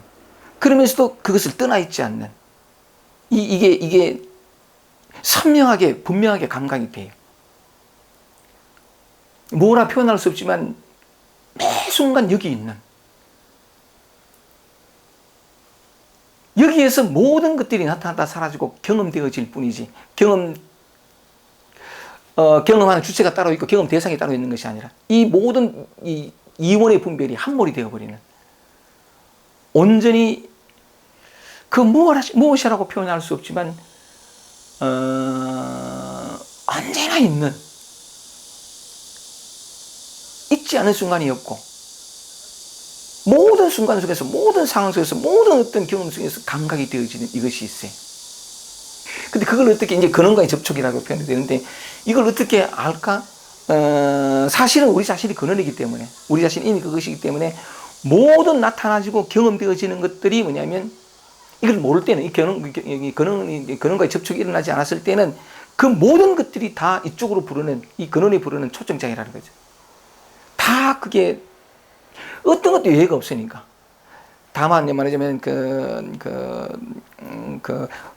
그러면서도 그것을 떠나 있지 않는, 이게 선명하게 분명하게 감각이 돼요. 뭐라 표현할 수 없지만 매 순간 여기 있는, 여기에서 모든 것들이 나타났다 사라지고 경험되어질 뿐이지, 경험하는 주체가 따로 있고 경험 대상이 따로 있는 것이 아니라 이 모든 이 이원의 분별이 한 몰이 되어버리는, 온전히 그 무엇이라고 표현할 수 없지만 언제나 있는, 있지 않은 순간이 없고 모든 순간 속에서, 모든 상황 속에서, 모든 어떤 경험 속에서 감각이 되어지는 이것이 있어요. 근데 그걸 어떻게, 이제 근원과의 접촉이라고 표현이 되는데, 이걸 어떻게 알까? 사실은 우리 자신이 근원이기 때문에, 우리 자신이 이미 그것이기 때문에 모든 나타나지고 경험되어지는 것들이 뭐냐면, 이걸 모를 때는, 근원과의 접촉이 일어나지 않았을 때는 그 모든 것들이 다 이쪽으로 부르는, 이 근원이 부르는 초점장이라는 거죠. 다 그게 어떤 것도 예외가 없으니까. 다만 말하자면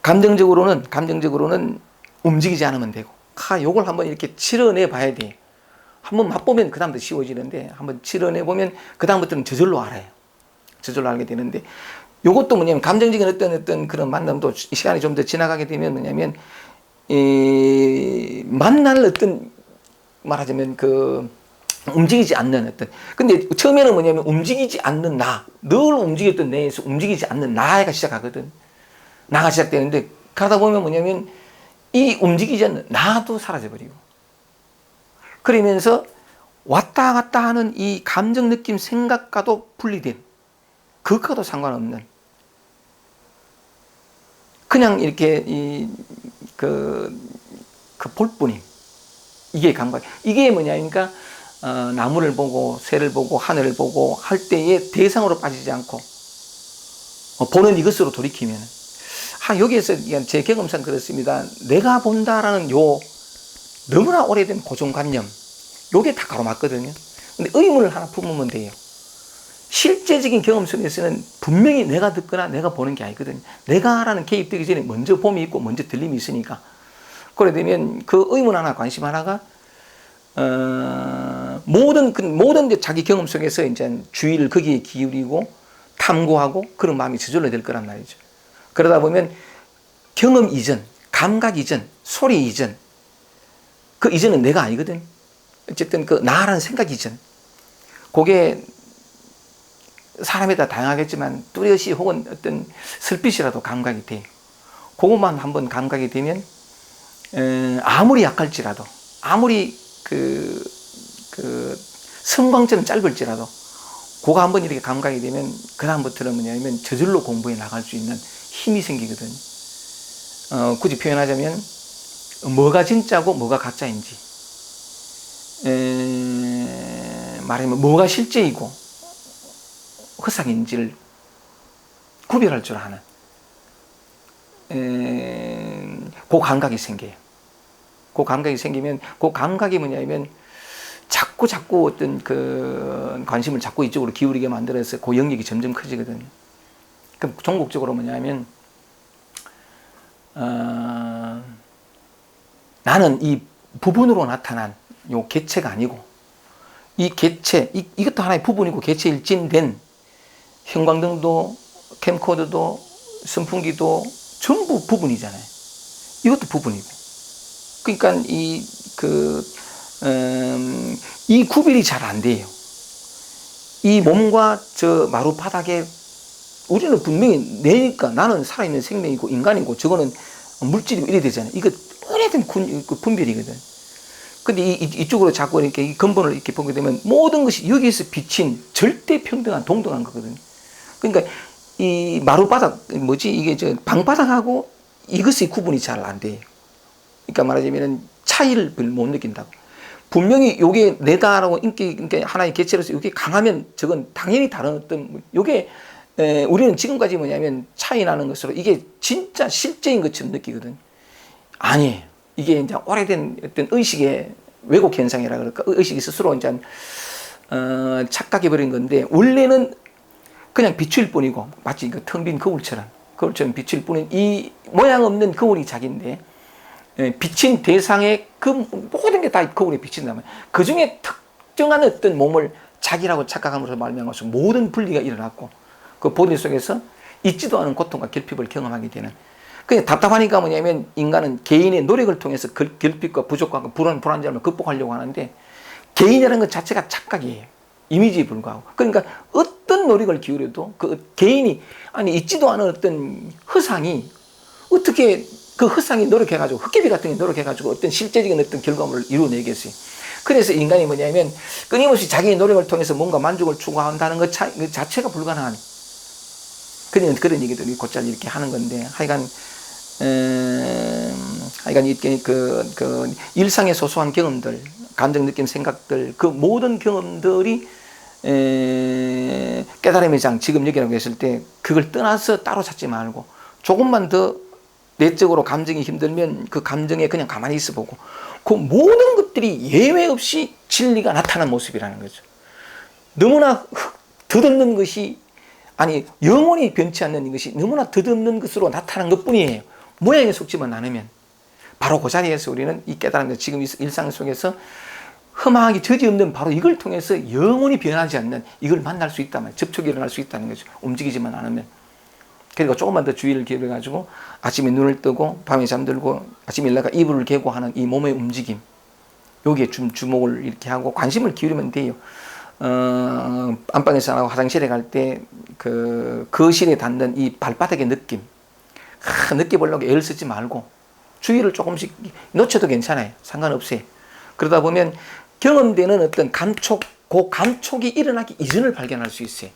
감정적으로는 움직이지 않으면 되고, 요걸 한번 이렇게 치러내 봐야 돼. 한번 맛보면 그 다음부터 쉬워지는데, 한번 치러내 보면 그 다음부터는 저절로 알아요. 저절로 알게 되는데, 요것도 뭐냐면 감정적인 어떤 그런 만남도 시간이 좀 더 지나가게 되면 뭐냐면, 만날 어떤 말하자면 움직이지 않는 어떤, 근데 처음에는 뭐냐면 움직이지 않는 나, 늘 움직였던 내에서 움직이지 않는 나가 시작하거든. 나가 시작되는데, 가다 보면 뭐냐면 이 움직이지 않는 나도 사라져버리고, 그러면서 왔다 갔다 하는 이 감정, 느낌, 생각과도 분리된, 그것과도 상관없는, 그냥 이렇게 볼뿐임. 이게 감각. 이게 뭐냐니까 나무를 보고 새를 보고 하늘을 보고 할 때에 대상으로 빠지지 않고 보는 이것으로 돌이키면, 여기에서 제 경험상 그렇습니다. 내가 본다라는 너무나 오래된 고정관념, 요게 다 가로막거든요. 근데 의문을 하나 품으면 돼요. 실제적인 경험 속에서는 분명히 내가 듣거나 내가 보는 게 아니거든요. 내가라는 개입되기 전에 먼저 봄이 있고 먼저 들림이 있으니까. 그래 되면 그 의문 하나, 관심 하나가 모든 자기 경험 속에서 이제 주의를 거기에 기울이고 탐구하고 그런 마음이 저절로 될 거란 말이죠. 그러다 보면 경험 이전, 감각 이전, 소리 이전, 그 이전은 내가 아니거든. 어쨌든 그 나라는 생각 이전, 그게 사람에 따라 다양하겠지만 뚜렷이 혹은 어떤 슬빛이라도 감각이 돼. 그것만 한번 감각이 되면 아무리 약할지라도, 아무리 성광처럼 짧을지라도 그거 한번 이렇게 감각이 되면 그 다음부터는 뭐냐면 저절로 공부해 나갈 수 있는 힘이 생기거든. 굳이 표현하자면 뭐가 진짜고 뭐가 가짜인지, 말하면 뭐가 실제이고 허상인지를 구별할 줄 아는 그 감각이 생겨요. 그 감각이 생기면, 그 감각이 뭐냐면 자꾸 어떤 관심을 자꾸 이쪽으로 기울이게 만들어서 그 영역이 점점 커지거든요. 그럼 종국적으로 뭐냐면 나는 이 부분으로 나타난 요 개체가 아니고, 이 개체, 이것도 하나의 부분이고 개체일진된 형광등도 캠코더도 선풍기도 전부 부분이잖아요. 이것도 부분이고. 그러니까 이 구별이 잘 안 돼요. 이 몸과 저 마룻바닥에 우리는 분명히 내니까 나는 살아있는 생명이고 인간이고 저거는 물질이고 이래 되잖아요. 이거 오래된 분별이거든. 근데 이쪽으로 자꾸 이렇게 이 근본을 이렇게 보게 되면 모든 것이 여기에서 비친 절대 평등한 동등한 거거든요. 그러니까 이 마룻바닥, 이게 저 방바닥하고 이것의 구분이 잘 안 돼요. 그러니까 말하자면 차이를 못 느낀다고. 분명히 요게 내다라고 인기, 그러니까 하나의 개체로서 요게 강하면 저건 당연히 다른 어떤, 요게, 우리는 지금까지 뭐냐면 차이 나는 것으로 이게 진짜 실제인 것처럼 느끼거든. 아니에요. 이게 이제 오래된 어떤 의식의 왜곡 현상이라 그럴까? 의식이 스스로 이제, 착각해버린 건데, 원래는 그냥 빛일 뿐이고, 마치 그 텅 빈 거울처럼 빛일 뿐인 이 모양 없는 거울이 자기인데, 비친 대상의 그 모든 게 다 거울에 비친다면 그 중에 특정한 어떤 몸을 자기라고 착각함으로써 말미암아서 모든 분리가 일어났고 그 보리 속에서 있지도 않은 고통과 결핍을 경험하게 되는. 그냥 답답하니까 뭐냐면 인간은 개인의 노력을 통해서 결핍과 부족과 불안감을 극복하려고 하는데 개인이라는 것 자체가 착각이에요. 이미지에 불과하고. 그러니까 어떤 노력을 기울여도 그 개인이 아니 있지도 않은 어떤 허상이 어떻게 그 허상이 노력해가지고 헛개비 같은 게 노력해가지고 어떤 실제적인 어떤 결과물을 이루어내겠어요. 그래서 인간이 뭐냐면 끊임없이 자기의 노력을 통해서 뭔가 만족을 추구한다는 것 자체가 불가능한 그런 얘기들이 곧잘 이렇게 하는 건데 하여간 이렇게 그 일상의 소소한 경험들, 감정, 느낌, 생각들 그 모든 경험들이 깨달음의 장 지금 여기라고 했을 때 그걸 떠나서 따로 찾지 말고 조금만 더 내적으로 감정이 힘들면 그 감정에 그냥 가만히 있어 보고 그 모든 것들이 예외 없이 진리가 나타나는 모습이라는 거죠. 너무나 덧없는 것이 아니 영원히 변치 않는 것이 너무나 덧없는 것으로 나타난 것뿐이에요. 모양에 속지만 않으면 바로 그 자리에서 우리는 이 깨달음을 지금 일상 속에서 흠하기 저지없는 바로 이걸 통해서 영원히 변하지 않는 이걸 만날 수 있다면 접촉이 일어날 수 있다는 거죠. 움직이지만 않으면. 그러니까 조금만 더 주의를 기울여가지고 아침에 눈을 뜨고 밤에 잠들고 아침에 일어나가 이불을 개고 하는 이 몸의 움직임 여기에 주목을 이렇게 하고 관심을 기울이면 돼요. 안방에서 나가고 화장실에 갈 때 그 거실에 닿는 이 발바닥의 느낌 느껴보려고 애를 쓰지 말고 주의를 조금씩 놓쳐도 괜찮아요. 상관없어요. 그러다 보면 경험되는 어떤 그 감촉이 일어나기 이전을 발견할 수 있어요.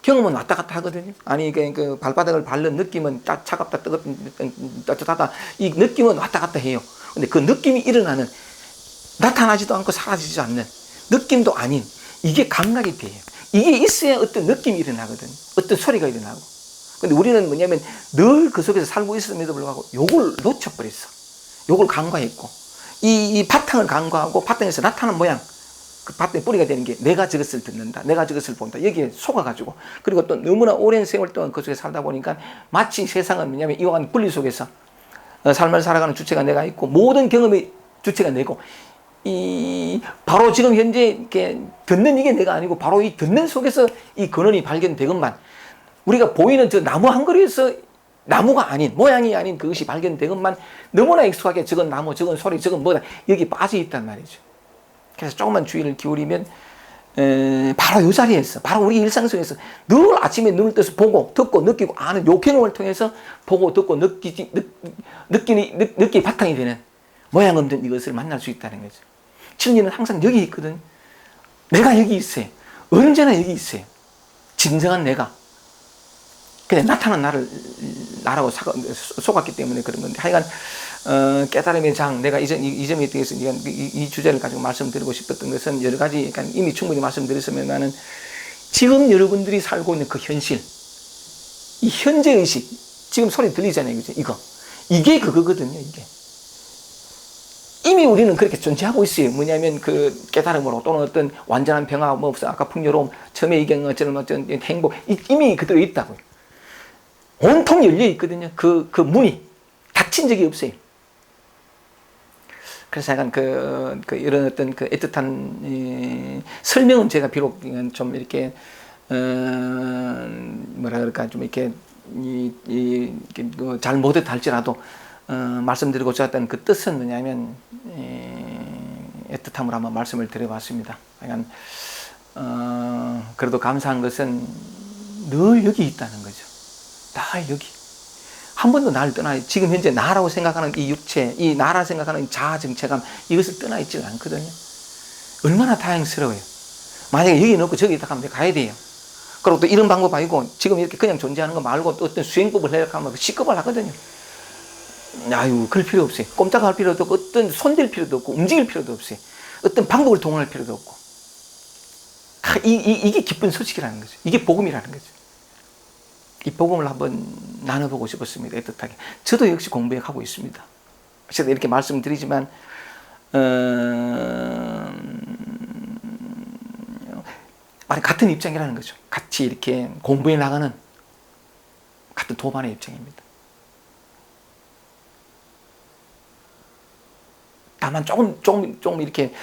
경험은 왔다 갔다 하거든요. 아니, 그 발바닥을 밟는 느낌은 차갑다, 뜨겁다, 따뜻하다. 이 느낌은 왔다 갔다 해요. 근데 그 느낌이 일어나는, 나타나지도 않고 사라지지 않는 느낌도 아닌, 이게 감각이 돼요. 이게 있어야 어떤 느낌이 일어나거든요. 어떤 소리가 일어나고. 근데 우리는 뭐냐면 늘 그 속에서 살고 있음에도 불구하고 요걸 놓쳐버렸어. 요걸 간과했고. 이 바탕을 간과하고 바탕에서 나타나는 모양. 그 밭에 뿌리가 되는 게 내가 저것을 듣는다. 내가 저것을 본다. 여기에 속아가지고. 그리고 또 너무나 오랜 세월 동안 그 속에 살다 보니까 마치 세상은 뭐냐면 이와 같은 분리 속에서 삶을 살아가는 주체가 내가 있고 모든 경험의 주체가 내고 바로 지금 현재 이렇게 듣는 이게 내가 아니고 바로 이 듣는 속에서 이 근원이 발견되건만 우리가 보이는 저 나무 한 그루에서 나무가 아닌 모양이 아닌 그것이 발견되건만 너무나 익숙하게 저건 나무 저건 소리 저건 뭐다 여기 빠져 있단 말이죠. 그래서 조금만 주의를 기울이면 바로 이 자리에서 바로 우리 일상 속에서 늘 아침에 눈을 떠서 보고 듣고 느끼고 아는 요 경험을 통해서 보고 듣고 느끼기 바탕이 되는 모양 없는 이것을 만날 수 있다는 거죠. 진리는 항상 여기 있거든. 내가 여기 있어요. 언제나 여기 있어요. 진정한 내가. 그냥 나타난 나라고 속았기 때문에 그런 건데 하여간 깨달음의 장, 내가 이 점에 대해서 이 주제를 가지고 말씀드리고 싶었던 것은 여러 가지, 그러니까 이미 충분히 말씀드렸으면 나는 지금 여러분들이 살고 있는 그 현실, 이 현재의식, 지금 소리 들리잖아요. 그죠? 이게 그거거든요, 이게. 이미 우리는 그렇게 존재하고 있어요. 뭐냐면 그 깨달음으로 또는 어떤 완전한 평화, 뭐 없어. 아까 풍요로움, 처음에 이경 어떤 행복, 이미 그대로 있다고요. 온통 열려 있거든요. 그 문이. 닫힌 적이 없어요. 그래서 약간 이런 어떤 애틋한 설명은 제가 비록 좀 이렇게 뭐라 그럴까 좀 이렇게 잘 못했다 할지라도 말씀드리고자 했던 그 뜻은 뭐냐면 애틋함으로 한번 말씀을 드려봤습니다. 약간 그래도 감사한 것은 늘 여기 있다는 거죠. 다 여기. 한 번도 나를 떠나, 지금 현재 나라고 생각하는 이 육체, 이 나라 생각하는 자아 정체감, 이것을 떠나 있지 않거든요. 얼마나 다행스러워요. 만약에 여기 넣고 저기 있다 하면 가야 돼요. 그리고 또 이런 방법 아니고, 지금 이렇게 그냥 존재하는 거 말고 또 어떤 수행법을 해석하면 시급을 하거든요. 아유, 그럴 필요 없어요. 꼼짝할 필요도 없고, 어떤 손댈 필요도 없고, 움직일 필요도 없어요. 어떤 방법을 동원할 필요도 없고. 이게 기쁜 소식이라는 거죠. 이게 복음이라는 거죠. 이 복음을 한번 나눠보고 싶었습니다. 애틋하게. 저도 역시 공부해 가고 있습니다. 제가 이렇게 말씀드리지만, 같은 입장이라는 거죠. 같이 이렇게 공부해 나가는 같은 도반의 입장입니다. 다만 조금 이렇게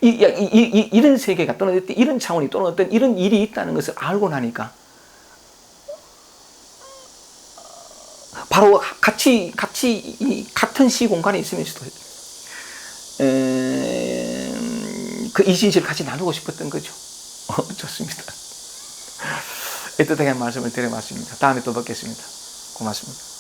이런 세계가 또는 이런 차원이 또는 어떤 이런 일이 있다는 것을 알고 나니까 바로 같이 같은 시 공간에 있으면서도 그 이 진실을 같이 나누고 싶었던 거죠. 좋습니다. 애틋하게 말씀을 드려봤습니다. 다음에 또 뵙겠습니다. 고맙습니다.